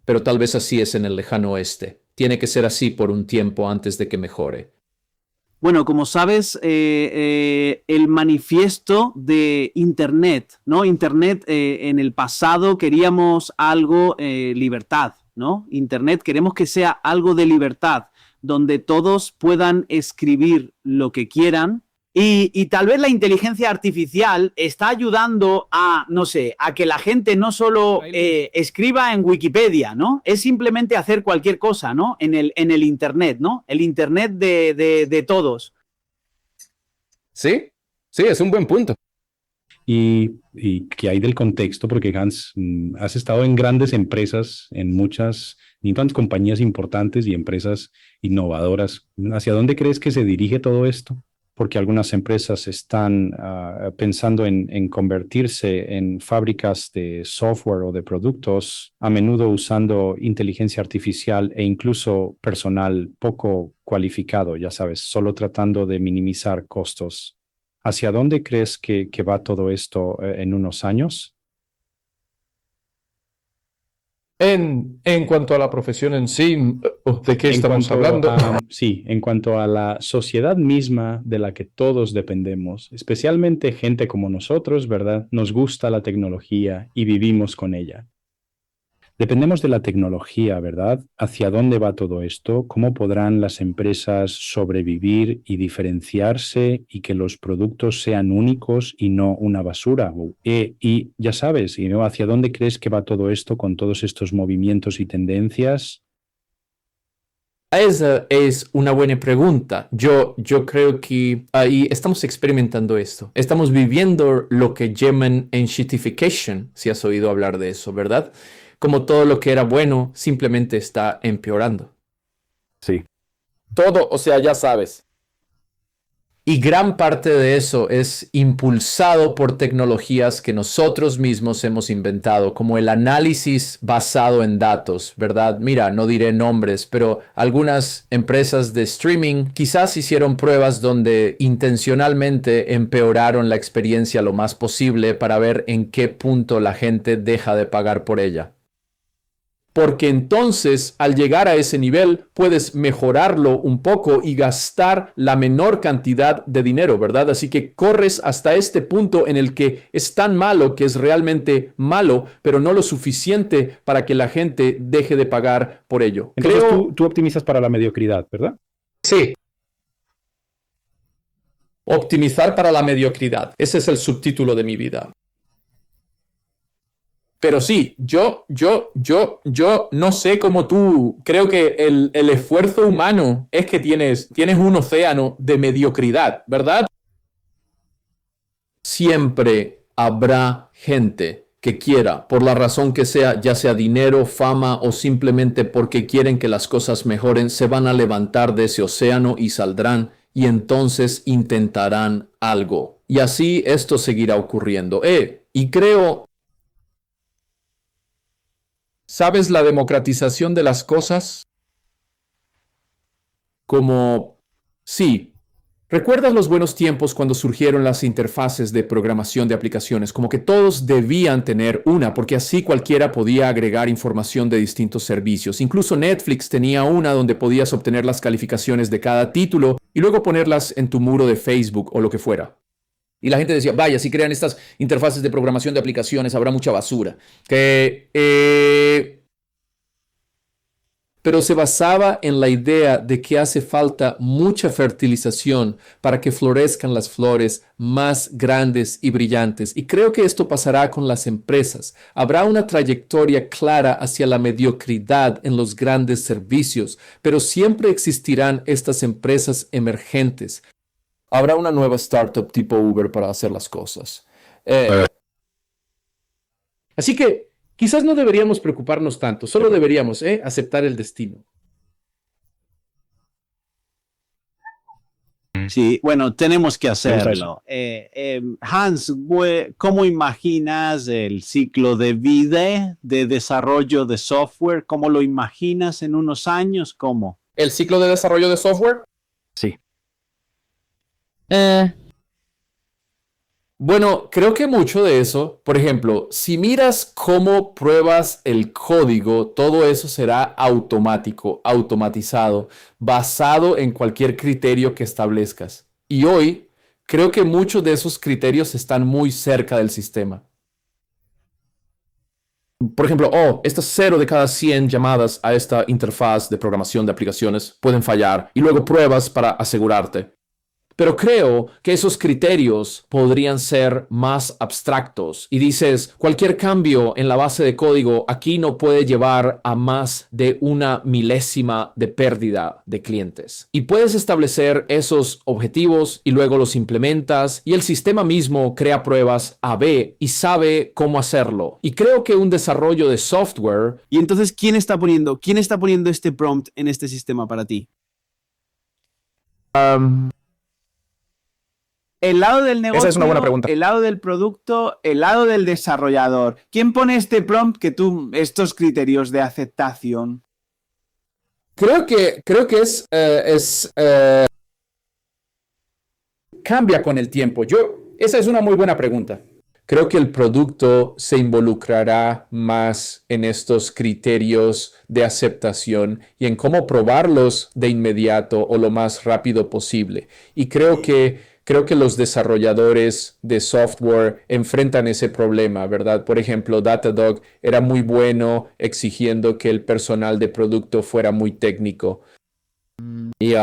S4: Pero tal vez así es en el lejano oeste. Tiene que ser así por un tiempo antes de que mejore.
S5: Bueno, como sabes, el manifiesto de Internet, ¿no? Internet, en el pasado queríamos algo, libertad, ¿no? Internet queremos que sea algo de libertad, donde todos puedan escribir lo que quieran. Y tal vez la inteligencia artificial está ayudando a, no sé, a que la gente no solo escriba en Wikipedia, ¿no? Es simplemente hacer cualquier cosa, ¿no? En el Internet, ¿no? El Internet de todos.
S7: Sí, es un buen punto.
S1: ¿Y qué hay del contexto? Porque Hans, has estado en grandes empresas, en muchas compañías importantes y empresas innovadoras. ¿Hacia dónde crees que se dirige todo esto? Porque algunas empresas están pensando en convertirse en fábricas de software o de productos, a menudo usando inteligencia artificial e incluso personal poco cualificado, ya sabes, solo tratando de minimizar costos. ¿Hacia dónde crees que va todo esto en unos años?
S3: En cuanto a la profesión en sí, ¿de qué estamos hablando?
S1: Sí, en cuanto a la sociedad misma de la que todos dependemos, especialmente gente como nosotros, ¿verdad? Nos gusta la tecnología y vivimos con ella. Dependemos de la tecnología, ¿verdad? ¿Hacia dónde va todo esto? ¿Cómo podrán las empresas sobrevivir y diferenciarse y que los productos sean únicos y no una basura? Y ya sabes, ¿no? ¿Hacia dónde crees que va todo esto con todos estos movimientos y tendencias?
S4: Esa es una buena pregunta. Yo creo que ahí estamos experimentando esto. Estamos viviendo lo que llaman shitification, si has oído hablar de eso, ¿verdad? Como todo lo que era bueno simplemente está empeorando.
S7: Sí. Todo, o sea, ya sabes.
S4: Y gran parte de eso es impulsado por tecnologías que nosotros mismos hemos inventado, como el análisis basado en datos, ¿verdad? Mira, no diré nombres, pero algunas empresas de streaming quizás hicieron pruebas donde intencionalmente empeoraron la experiencia lo más posible para ver en qué punto la gente deja de pagar por ella. Porque entonces, al llegar a ese nivel, puedes mejorarlo un poco y gastar la menor cantidad de dinero, ¿verdad? Así que corres hasta este punto en el que es tan malo que es realmente malo, pero no lo suficiente para que la gente deje de pagar por ello.
S6: Entonces tú optimizas para la mediocridad, ¿verdad?
S4: Sí. Optimizar para la mediocridad. Ese es el subtítulo de mi vida. Pero sí, yo no sé cómo tú. Creo que el esfuerzo humano es que tienes un océano de mediocridad, ¿verdad? Siempre habrá gente que quiera, por la razón que sea, ya sea dinero, fama o simplemente porque quieren que las cosas mejoren, se van a levantar de ese océano y saldrán y entonces intentarán algo. Y así esto seguirá ocurriendo. Y creo... ¿Sabes la democratización de las cosas? Sí. ¿Recuerdas los buenos tiempos cuando surgieron las interfaces de programación de aplicaciones? Como que todos debían tener una, porque así cualquiera podía agregar información de distintos servicios. Incluso Netflix tenía una donde podías obtener las calificaciones de cada título y luego ponerlas en tu muro de Facebook o lo que fuera. Y la gente decía, vaya, si crean estas interfaces de programación de aplicaciones, habrá mucha basura. pero se basaba en la idea de que hace falta mucha fertilización para que florezcan las flores más grandes y brillantes. Y creo que esto pasará con las empresas. Habrá una trayectoria clara hacia la mediocridad en los grandes servicios, pero siempre existirán estas empresas emergentes. Habrá una nueva startup tipo Uber para hacer las cosas. Así que quizás no deberíamos preocuparnos tanto, solo deberíamos aceptar el destino.
S5: Sí, bueno, tenemos que hacerlo. Hans, ¿cómo imaginas el ciclo de vida de desarrollo de software? ¿Cómo lo imaginas en unos años? ¿Cómo?
S7: ¿El ciclo de desarrollo de software?
S6: Sí.
S4: Bueno, creo que mucho de eso, por ejemplo, si miras cómo pruebas el código, todo eso será automático, automatizado, basado en cualquier criterio que establezcas. Y hoy, creo que muchos de esos criterios están muy cerca del sistema. Por ejemplo, estas 0 de cada 100 llamadas a esta interfaz de programación de aplicaciones pueden fallar y luego pruebas para asegurarte. Pero creo que esos criterios podrían ser más abstractos y dices, cualquier cambio en la base de código aquí no puede llevar a más de 1 milésima de pérdida de clientes. Y puedes establecer esos objetivos y luego los implementas y el sistema mismo crea pruebas A/B y sabe cómo hacerlo. Y creo que un desarrollo de software...
S2: Y entonces, ¿quién está poniendo este prompt en este sistema para ti? El lado del negocio,
S7: Esa es una buena pregunta.
S2: el lado del producto, el lado del desarrollador. ¿Quién pone este prompt estos criterios de aceptación?
S3: Creo que cambia con el tiempo. Esa es una muy buena pregunta.
S4: Creo que el producto se involucrará más en estos criterios de aceptación y en cómo probarlos de inmediato o lo más rápido posible. Y creo que los desarrolladores de software enfrentan ese problema, ¿verdad? Por ejemplo, Datadog era muy bueno exigiendo que el personal de producto fuera muy técnico. Y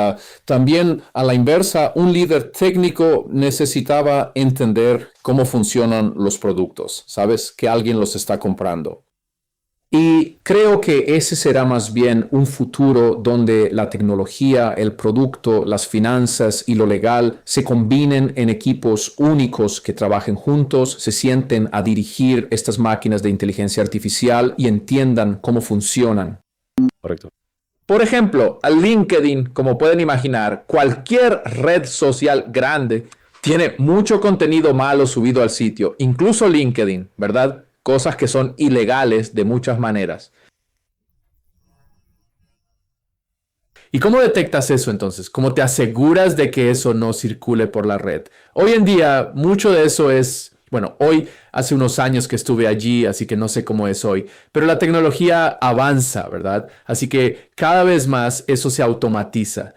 S4: también a la inversa, un líder técnico necesitaba entender cómo funcionan los productos, ¿sabes? Que alguien los está comprando. Y creo que ese será más bien un futuro donde la tecnología, el producto, las finanzas y lo legal se combinen en equipos únicos que trabajen juntos, se sienten a dirigir estas máquinas de inteligencia artificial y entiendan cómo funcionan.
S6: Correcto.
S3: Por ejemplo, a LinkedIn, como pueden imaginar, cualquier red social grande tiene mucho contenido malo subido al sitio, incluso LinkedIn, ¿verdad? Cosas que son ilegales de muchas maneras. ¿Y cómo detectas eso entonces? ¿Cómo te aseguras de que eso no circule por la red? Hoy en día, mucho de eso es, bueno, hoy hace unos años que estuve allí, así que no sé cómo es hoy, pero la tecnología avanza, ¿verdad? Así que cada vez más eso se automatiza.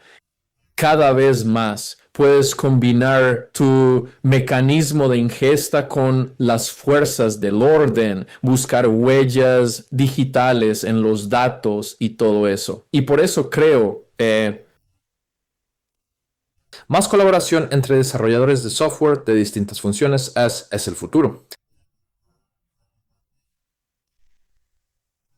S3: Cada vez más puedes combinar tu mecanismo de ingesta con las fuerzas del orden, buscar huellas digitales en los datos y todo eso. Y por eso creo más colaboración entre desarrolladores de software de distintas funciones es el futuro.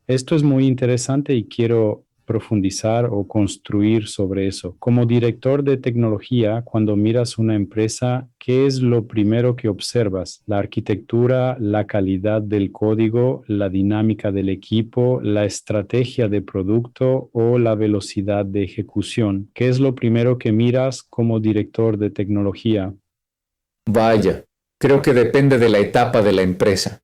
S1: Esto es muy interesante y quiero profundizar o construir sobre eso. Como director de tecnología, cuando miras una empresa, ¿qué es lo primero que observas? ¿La arquitectura, la calidad del código, la dinámica del equipo, la estrategia de producto o la velocidad de ejecución? ¿Qué es lo primero que miras como director de tecnología?
S4: Vaya, creo que depende de la etapa de la empresa.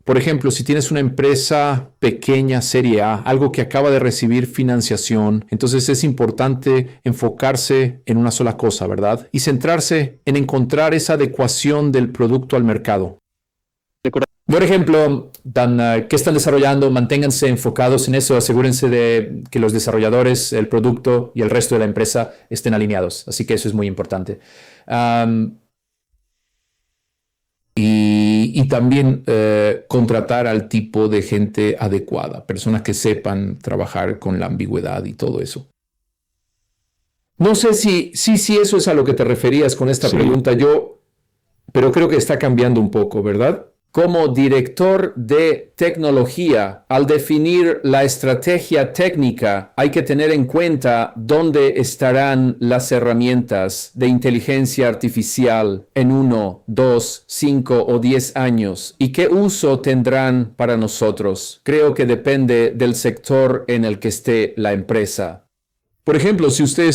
S4: Por ejemplo, si tienes una empresa pequeña, serie A, algo que acaba de recibir financiación, entonces es importante enfocarse en una sola cosa, ¿verdad? Y centrarse en encontrar esa adecuación del producto al mercado. Por ejemplo, ¿qué están desarrollando? Manténganse enfocados en eso, asegúrense de que los desarrolladores, el producto y el resto de la empresa estén alineados. Así que eso es muy importante. y también contratar al tipo de gente adecuada, personas que sepan trabajar con la ambigüedad y todo eso. No sé si eso es a lo que te referías con esta pregunta, pero creo que está cambiando un poco, ¿verdad? Como director de tecnología, al definir la estrategia técnica, hay que tener en cuenta dónde estarán las herramientas de inteligencia artificial en 1, 2, 5 o 10 años y qué uso tendrán para nosotros. Creo que depende del sector en el que esté la empresa. Por ejemplo, si usted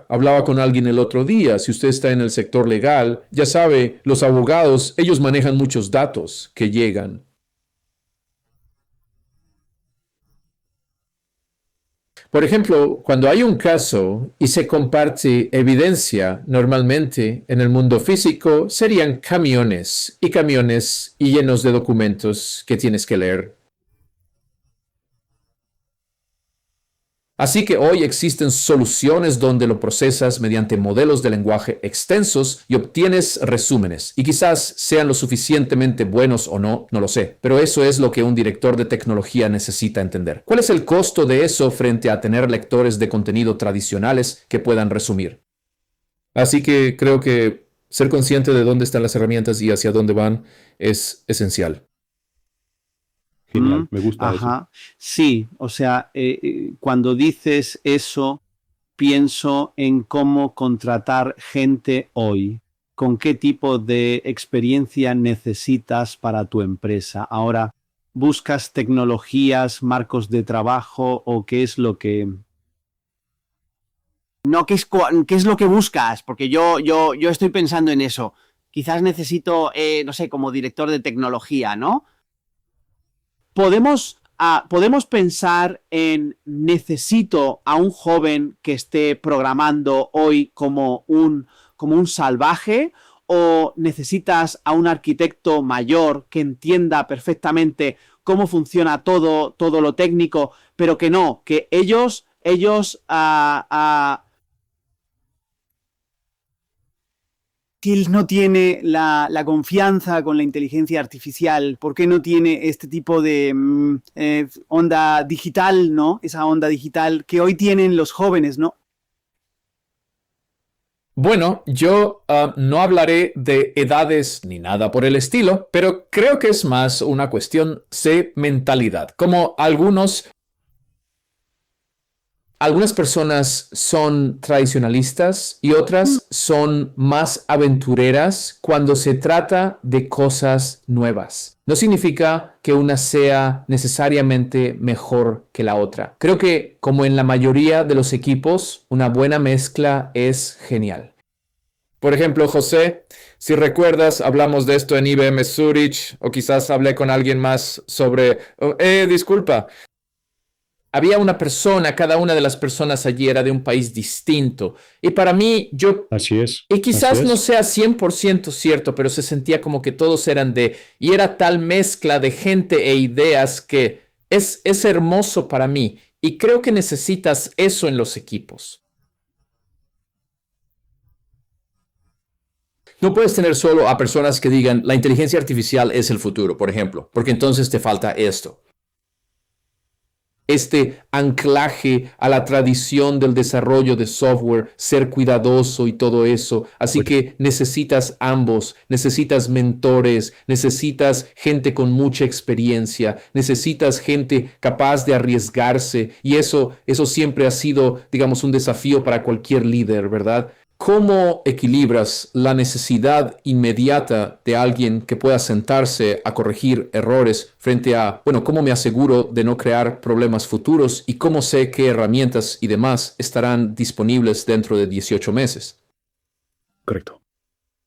S4: hablaba con alguien el otro día, si usted está en el sector legal, ya sabe, los abogados, ellos manejan muchos datos que llegan. Por ejemplo, cuando hay un caso y se comparte evidencia, normalmente en el mundo físico serían camiones y llenos de documentos que tienes que leer. Así que hoy existen soluciones donde lo procesas mediante modelos de lenguaje extensos y obtienes resúmenes. Y quizás sean lo suficientemente buenos o no, no lo sé. Pero eso es lo que un director de tecnología necesita entender. ¿Cuál es el costo de eso frente a tener lectores de contenido tradicionales que puedan resumir? Así que creo que ser consciente de dónde están las herramientas y hacia dónde van es esencial.
S6: Genial, me gusta eso.
S5: Sí, o sea, cuando dices eso, pienso en cómo contratar gente hoy, con qué tipo de experiencia necesitas para tu empresa. Ahora, ¿buscas tecnologías, marcos de trabajo o qué es lo que...
S10: No, ¿qué es lo que buscas? Porque yo estoy pensando en eso. Quizás necesito, no sé, como director de tecnología, ¿no?
S5: Podemos pensar en necesito a un joven que esté programando hoy como un salvaje, o necesitas a un arquitecto mayor que entienda perfectamente cómo funciona todo lo técnico, pero que ellos
S10: Que él no tiene la confianza con la inteligencia artificial, ¿por qué no tiene este tipo de onda digital, ¿no? Esa onda digital que hoy tienen los jóvenes, ¿no?
S4: Bueno, yo no hablaré de edades ni nada por el estilo, pero creo que es más una cuestión de mentalidad. Como algunas personas son tradicionalistas y otras son más aventureras cuando se trata de cosas nuevas. No significa que una sea necesariamente mejor que la otra. Creo que, como en la mayoría de los equipos, una buena mezcla es genial. Por ejemplo, José, si recuerdas, hablamos de esto en IBM Zurich, o quizás hablé con alguien más sobre... disculpa. Había una persona, cada una de las personas allí era de un país distinto. Y para mí,
S6: Así es.
S4: Y quizás
S6: así es.
S4: no sea 100% cierto, pero se sentía como que todos eran y era tal mezcla de gente e ideas que es hermoso para mí. Y creo que necesitas eso en los equipos. No puedes tener solo a personas que digan la inteligencia artificial es el futuro, por ejemplo, porque entonces te falta esto. Este anclaje a la tradición del desarrollo de software, ser cuidadoso y todo eso. Así que necesitas ambos, necesitas mentores, necesitas gente con mucha experiencia, necesitas gente capaz de arriesgarse y eso siempre ha sido, digamos, un desafío para cualquier líder, ¿verdad? ¿Cómo equilibras la necesidad inmediata de alguien que pueda sentarse a corregir errores frente a, cómo me aseguro de no crear problemas futuros y cómo sé qué herramientas y demás estarán disponibles dentro de 18 meses?
S6: Correcto.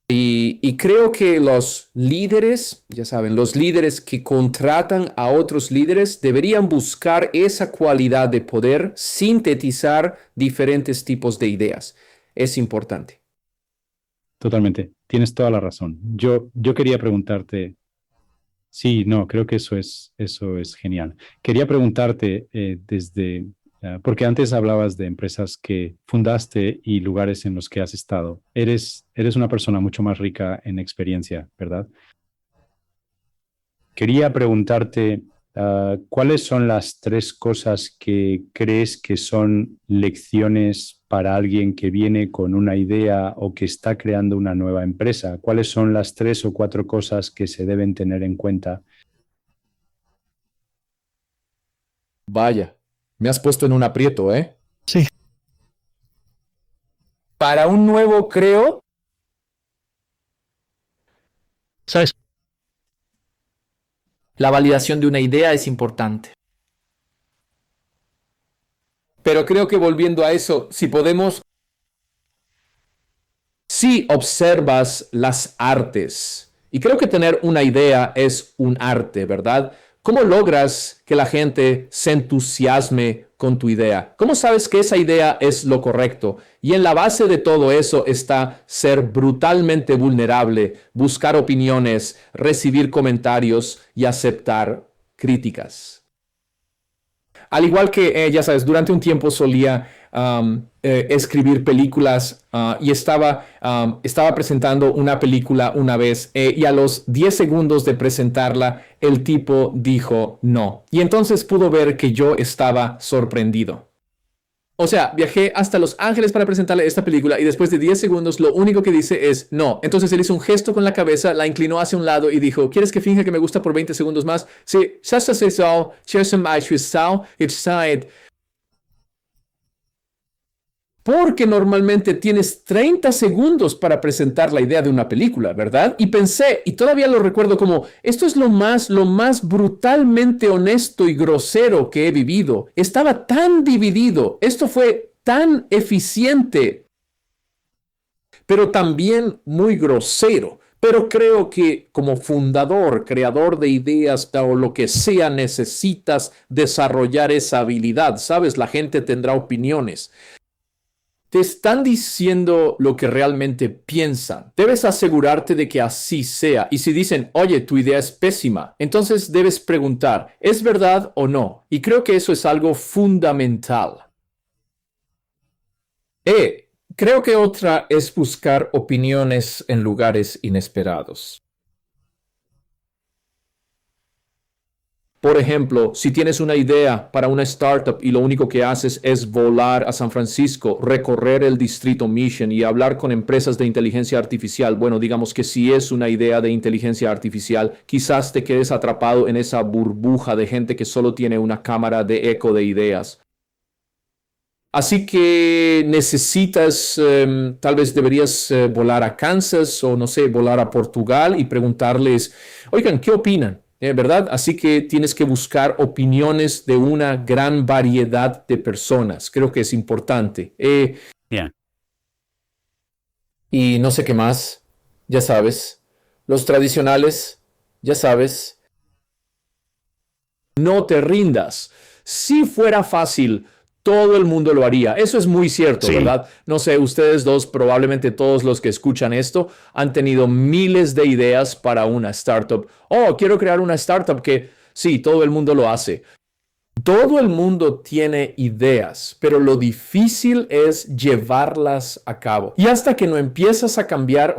S4: Y creo que los líderes, ya saben, los líderes que contratan a otros líderes deberían buscar esa cualidad de poder sintetizar diferentes tipos de ideas. Es importante.
S6: Totalmente. Tienes toda la razón. Yo quería preguntarte. Sí, no, creo que eso es genial. Quería preguntarte porque antes hablabas de empresas que fundaste y lugares en los que has estado. Eres una persona mucho más rica en experiencia, ¿verdad?
S1: quería preguntarte, ¿cuáles son las 3 cosas que crees que son lecciones para alguien que viene con una idea o que está creando una nueva empresa? ¿Cuáles son las 3 o 4 cosas que se deben tener en cuenta?
S4: Vaya, me has puesto en un aprieto, ¿eh?
S8: Sí.
S4: Para un nuevo creo,
S8: ¿Sabes? La validación de una idea es importante.
S4: pero creo que volviendo a eso, si observas las artes, y creo que tener una idea es un arte, ¿verdad? ¿Cómo logras que la gente se entusiasme con tu idea? ¿Cómo sabes que esa idea es lo correcto? Y en la base de todo eso está ser brutalmente vulnerable, buscar opiniones, recibir comentarios y aceptar críticas. Al igual que, ya sabes, durante un tiempo solía escribir películas y estaba presentando una película una vez y a los 10 segundos de presentarla, el tipo dijo no. Y entonces pudo ver que yo estaba sorprendido. O sea, viajé hasta Los Ángeles para presentarle esta película y después de 10 segundos lo único que dice es no. Entonces él hizo un gesto con la cabeza, la inclinó hacia un lado y dijo, ¿quieres que finja que me gusta por 20 segundos más? Sí, porque normalmente tienes 30 segundos para presentar la idea de una película, ¿verdad? Y pensé, y todavía lo recuerdo como, esto es lo más brutalmente honesto y grosero que he vivido. Estaba tan dividido, esto fue tan eficiente, pero también muy grosero. Pero creo que como fundador, creador de ideas o lo que sea, necesitas desarrollar esa habilidad. ¿Sabes? La gente tendrá opiniones. Te están diciendo lo que realmente piensan. Debes asegurarte de que así sea. Y si dicen, oye, tu idea es pésima, entonces debes preguntar, ¿es verdad o no? Y creo que eso es algo fundamental. Creo que otra es buscar opiniones en lugares inesperados. Por ejemplo, si tienes una idea para una startup y lo único que haces es volar a San Francisco, recorrer el distrito Mission y hablar con empresas de inteligencia artificial, bueno, digamos que si es una idea de inteligencia artificial, quizás te quedes atrapado en esa burbuja de gente que solo tiene una cámara de eco de ideas. Así que necesitas, tal vez deberías volar a Kansas o no sé, volar a Portugal y preguntarles, oigan, ¿qué opinan? ¿Verdad? Así que tienes que buscar opiniones de una gran variedad de personas. Creo que es importante. Y no sé qué más. Ya sabes. Los tradicionales. Ya sabes. No te rindas. Si fuera fácil, todo el mundo lo haría. Eso es muy cierto, sí. ¿Verdad? No sé, ustedes dos, probablemente todos los que escuchan esto, han tenido miles de ideas para una startup. Oh, quiero crear una startup que, sí, todo el mundo lo hace. Todo el mundo tiene ideas, pero lo difícil es llevarlas a cabo. Y hasta que no empiezas a cambiar,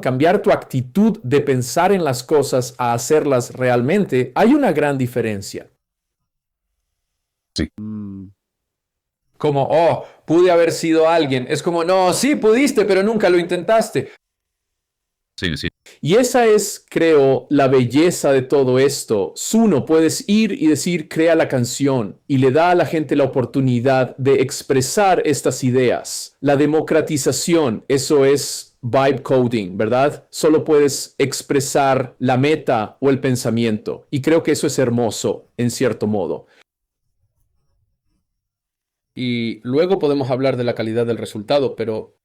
S4: cambiar tu actitud de pensar en las cosas a hacerlas realmente, hay una gran diferencia.
S1: Sí.
S4: Como, oh, pude haber sido alguien. Es como, no, sí pudiste, pero nunca lo intentaste.
S1: Sí, sí.
S4: Y esa es, creo, la belleza de todo esto. Suno, puedes ir y decir, crea la canción y le da a la gente la oportunidad de expresar estas ideas. La democratización, eso es vibe coding, ¿verdad? Solo puedes expresar la meta o el pensamiento. Y creo que eso es hermoso, en cierto modo.
S7: Y luego podemos hablar de la calidad del resultado, pero...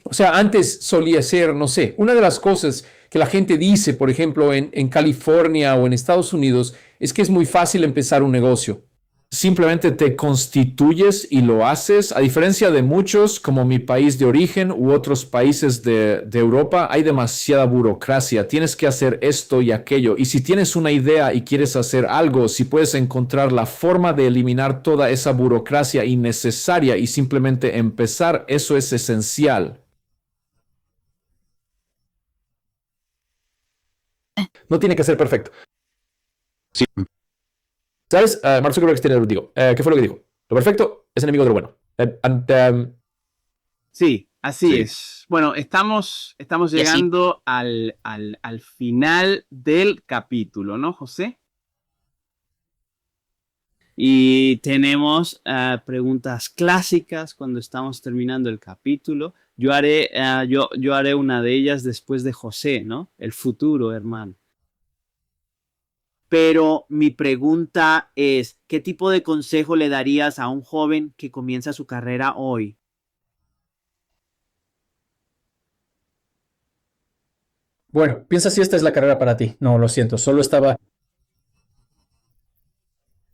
S4: O sea, antes solía ser, no sé, una de las cosas que la gente dice, por ejemplo, en California o en Estados Unidos, es que es muy fácil empezar un negocio. Simplemente te constituyes y lo haces. A diferencia de muchos, como mi país de origen u otros países de Europa, hay demasiada burocracia. Tienes que hacer esto y aquello. Y si tienes una idea y quieres hacer algo, si puedes encontrar la forma de eliminar toda esa burocracia innecesaria y simplemente empezar, eso es esencial.
S7: No tiene que ser perfecto.
S5: Sí.
S7: ¿Sabes? Mark Zuckerberg tiene, digo, ¿qué fue lo que dijo? Lo perfecto es enemigo de lo bueno.
S5: Sí, así
S9: Sí.
S5: es. Bueno, estamos llegando al final del capítulo, ¿no, José? Y tenemos preguntas clásicas cuando estamos terminando el capítulo. Yo haré una de ellas después de José, ¿no? El futuro, hermano. Pero mi pregunta es, ¿qué tipo de consejo le darías a un joven que comienza su carrera hoy?
S8: Bueno, piensa si esta es la carrera para ti. No, lo siento, solo estaba...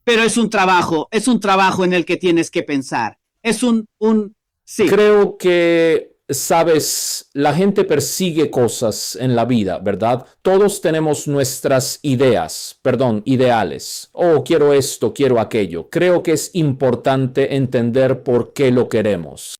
S10: Pero es un trabajo en el que tienes que pensar. Sí.
S4: Creo que, sabes, la gente persigue cosas en la vida, ¿verdad? Todos tenemos nuestras ideales. Oh, quiero esto, quiero aquello. Creo que es importante entender por qué lo queremos.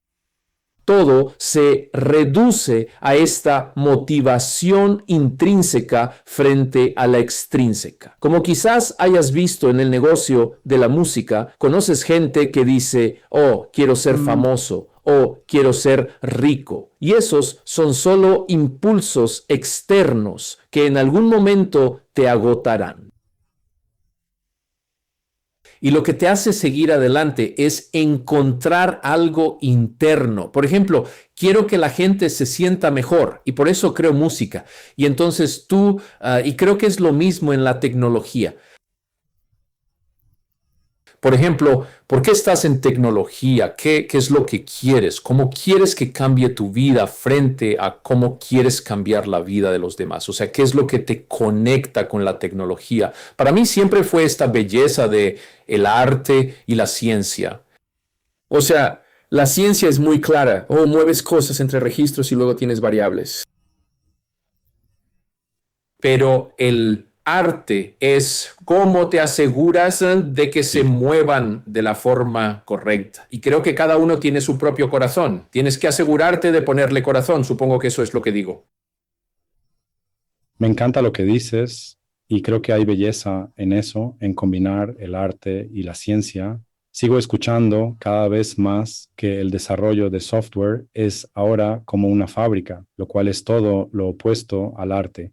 S4: Todo se reduce a esta motivación intrínseca frente a la extrínseca. Como quizás hayas visto en el negocio de la música, conoces gente que dice, oh, quiero ser famoso, o quiero ser rico. Y esos son solo impulsos externos que en algún momento te agotarán. Y lo que te hace seguir adelante es encontrar algo interno. Por ejemplo, quiero que la gente se sienta mejor y por eso creo música. Y entonces y creo que es lo mismo en la tecnología. Por ejemplo, ¿por qué estás en tecnología? ¿Qué es lo que quieres? ¿Cómo quieres que cambie tu vida frente a cómo quieres cambiar la vida de los demás? O sea, ¿qué es lo que te conecta con la tecnología? Para mí siempre fue esta belleza de el arte y la ciencia.
S7: O sea, la ciencia es muy clara. Oh, mueves cosas entre registros y luego tienes variables.
S4: Pero el arte es cómo te aseguras de que se muevan de la forma correcta. Y creo que cada uno tiene su propio corazón. Tienes que asegurarte de ponerle corazón. Supongo que eso es lo que digo.
S6: Me encanta lo que dices y creo que hay belleza en eso, en combinar el arte y la ciencia. Sigo escuchando cada vez más que el desarrollo de software es ahora como una fábrica, lo cual es todo lo opuesto al arte.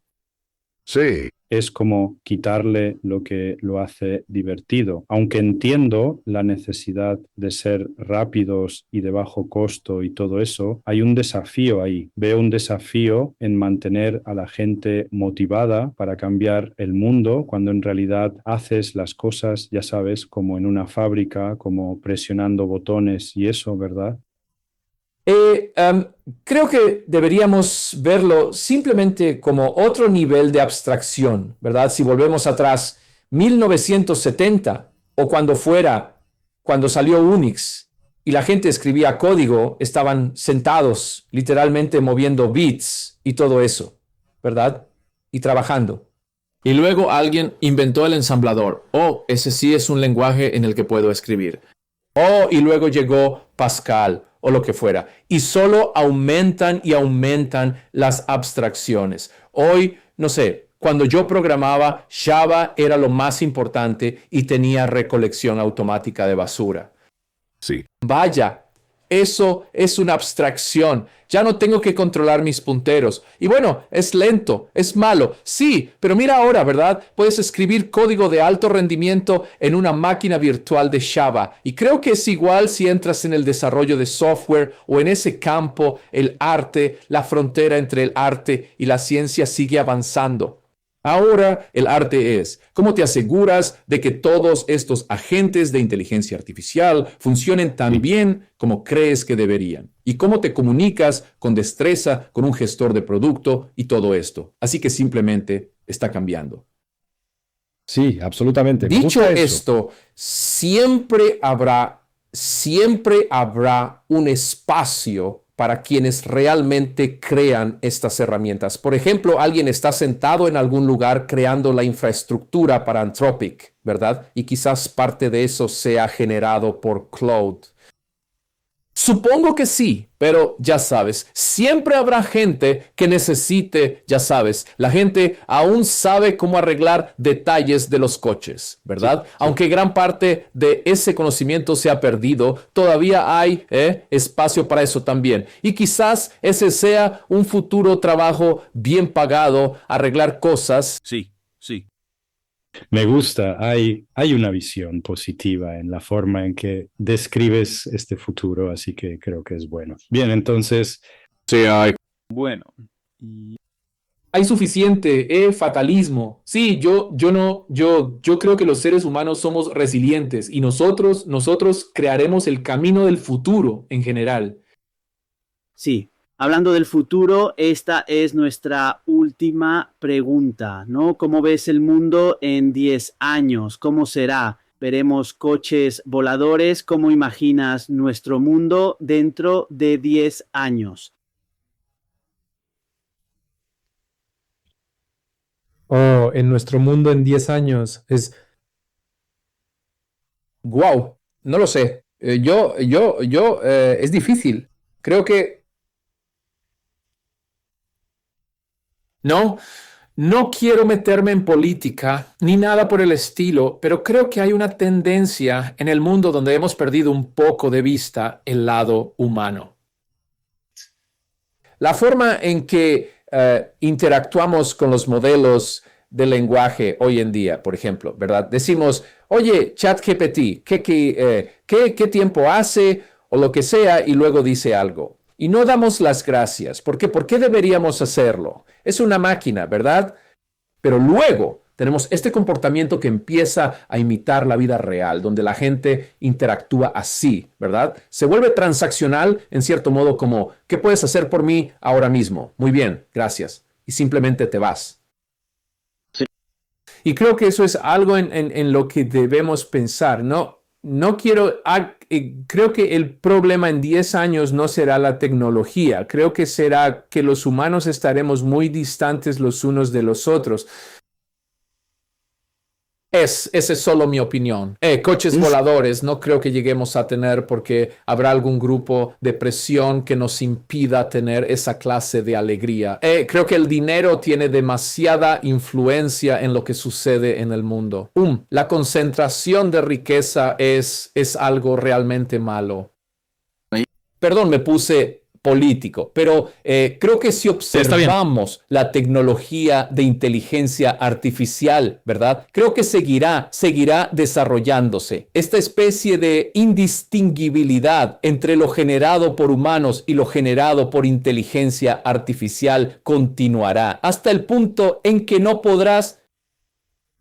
S11: Sí.
S6: Es como quitarle lo que lo hace divertido. Aunque entiendo la necesidad de ser rápidos y de bajo costo y todo eso, hay un desafío ahí. Veo un desafío en mantener a la gente motivada para cambiar el mundo cuando en realidad haces las cosas, ya sabes, como en una fábrica, como presionando botones y eso, ¿verdad?
S4: Creo que deberíamos verlo simplemente como otro nivel de abstracción, ¿verdad? Si volvemos atrás, 1970 o cuando salió Unix y la gente escribía código, estaban sentados literalmente moviendo bits y todo eso, ¿verdad? Y trabajando.
S3: Y luego alguien inventó el ensamblador. Oh, ese sí es un lenguaje en el que puedo escribir.
S4: Oh, y luego llegó Pascal o lo que fuera. Y solo aumentan y aumentan las abstracciones. Hoy, no sé, cuando yo programaba, Java era lo más importante y tenía recolección automática de basura.
S11: Sí.
S4: Vaya, eso es una abstracción. Ya no tengo que controlar mis punteros. Y bueno, es lento, es malo. Sí, pero mira ahora, ¿verdad? Puedes escribir código de alto rendimiento en una máquina virtual de Java. Y creo que es igual si entras en el desarrollo de software o en ese campo, el arte, la frontera entre el arte y la ciencia sigue avanzando.
S3: Ahora el arte es cómo te aseguras de que todos estos agentes de inteligencia artificial funcionen tan bien como crees que deberían. Y cómo te comunicas con destreza con un gestor de producto y todo esto. Así que simplemente está cambiando.
S11: Sí, absolutamente. Me
S4: Dicho
S11: gusta eso.
S4: esto, siempre habrá un espacio para quienes realmente crean estas herramientas. Por ejemplo, alguien está sentado en algún lugar creando la infraestructura para Anthropic, ¿verdad? Y quizás parte de eso sea generado por Claude. Supongo que sí, pero ya sabes, siempre habrá gente que necesite, ya sabes, la gente aún sabe cómo arreglar detalles de los coches, ¿verdad? Sí. Aunque gran parte de ese conocimiento se ha perdido, todavía hay espacio para eso también. Y quizás ese sea un futuro trabajo bien pagado, arreglar cosas.
S9: Sí, sí.
S6: Me gusta, hay una visión positiva en la forma en que describes este futuro, así que creo que es bueno. Bien, entonces...
S11: Sí, hay.
S9: Bueno.
S4: Hay suficiente fatalismo. Sí, yo creo que los seres humanos somos resilientes y nosotros crearemos el camino del futuro en general.
S5: Sí. Hablando del futuro, esta es nuestra última pregunta, ¿no? ¿Cómo ves el mundo en 10 años? ¿Cómo será? ¿Veremos coches voladores? ¿Cómo imaginas nuestro mundo dentro de 10 años?
S8: Oh, en nuestro mundo en 10 años es...
S4: Wow, no lo sé. Es difícil. Creo que... No quiero meterme en política ni nada por el estilo, pero creo que hay una tendencia en el mundo donde hemos perdido un poco de vista el lado humano. La forma en que interactuamos con los modelos de lenguaje hoy en día, por ejemplo, ¿verdad? Decimos, oye, ChatGPT, ¿qué tiempo hace? O lo que sea, y luego dice algo. Y no damos las gracias. ¿Por qué? ¿Por qué deberíamos hacerlo? Es una máquina, ¿verdad? Pero luego tenemos este comportamiento que empieza a imitar la vida real, donde la gente interactúa así, ¿verdad? Se vuelve transaccional en cierto modo como, ¿qué puedes hacer por mí ahora mismo? Muy bien, gracias. Y simplemente te vas. Sí. Y creo que eso es algo en lo que debemos pensar, ¿no? Creo que el problema en 10 años no será la tecnología. Creo que será que los humanos estaremos muy distantes los unos de los otros. Esa es solo mi opinión. Coches voladores no creo que lleguemos a tener porque habrá algún grupo de presión que nos impida tener esa clase de alegría. Creo que el dinero tiene demasiada influencia en lo que sucede en el mundo. La concentración de riqueza es algo realmente malo. Perdón, me puse político, pero creo que si observamos la tecnología de inteligencia artificial, ¿verdad? Creo que seguirá desarrollándose. Esta especie de indistinguibilidad entre lo generado por humanos y lo generado por inteligencia artificial continuará hasta el punto en que no podrás,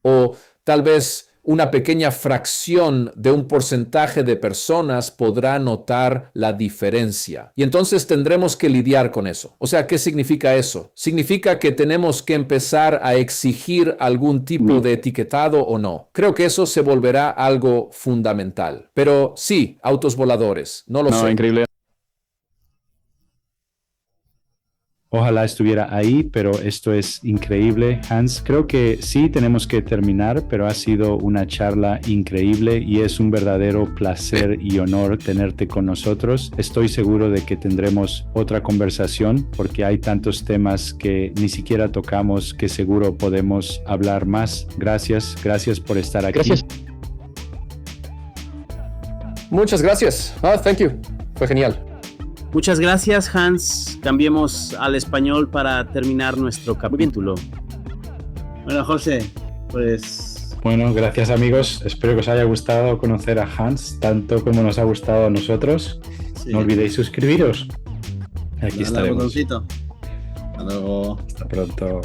S4: o tal vez una pequeña fracción de un porcentaje de personas podrá notar la diferencia. Y entonces tendremos que lidiar con eso. O sea, ¿qué significa eso? ¿Significa que tenemos que empezar a exigir algún tipo de etiquetado o no? Creo que eso se volverá algo fundamental. Pero sí, autos voladores. No lo sé.
S11: Increíble.
S6: Ojalá estuviera ahí, pero esto es increíble, Hans. Creo que sí tenemos que terminar, pero ha sido una charla increíble y es un verdadero placer y honor tenerte con nosotros. Estoy seguro de que tendremos otra conversación porque hay tantos temas que ni siquiera tocamos que seguro podemos hablar más. Gracias por estar aquí.
S8: Gracias.
S4: Muchas gracias. Thank you. Fue genial.
S5: Muchas gracias, Hans. Cambiemos al español para terminar nuestro capítulo. Bueno, José, pues...
S6: Bueno, gracias amigos. Espero que os haya gustado conocer a Hans, tanto como nos ha gustado a nosotros. Sí. No olvidéis suscribiros. Aquí estaremos.
S5: Hasta luego.
S6: Hasta pronto.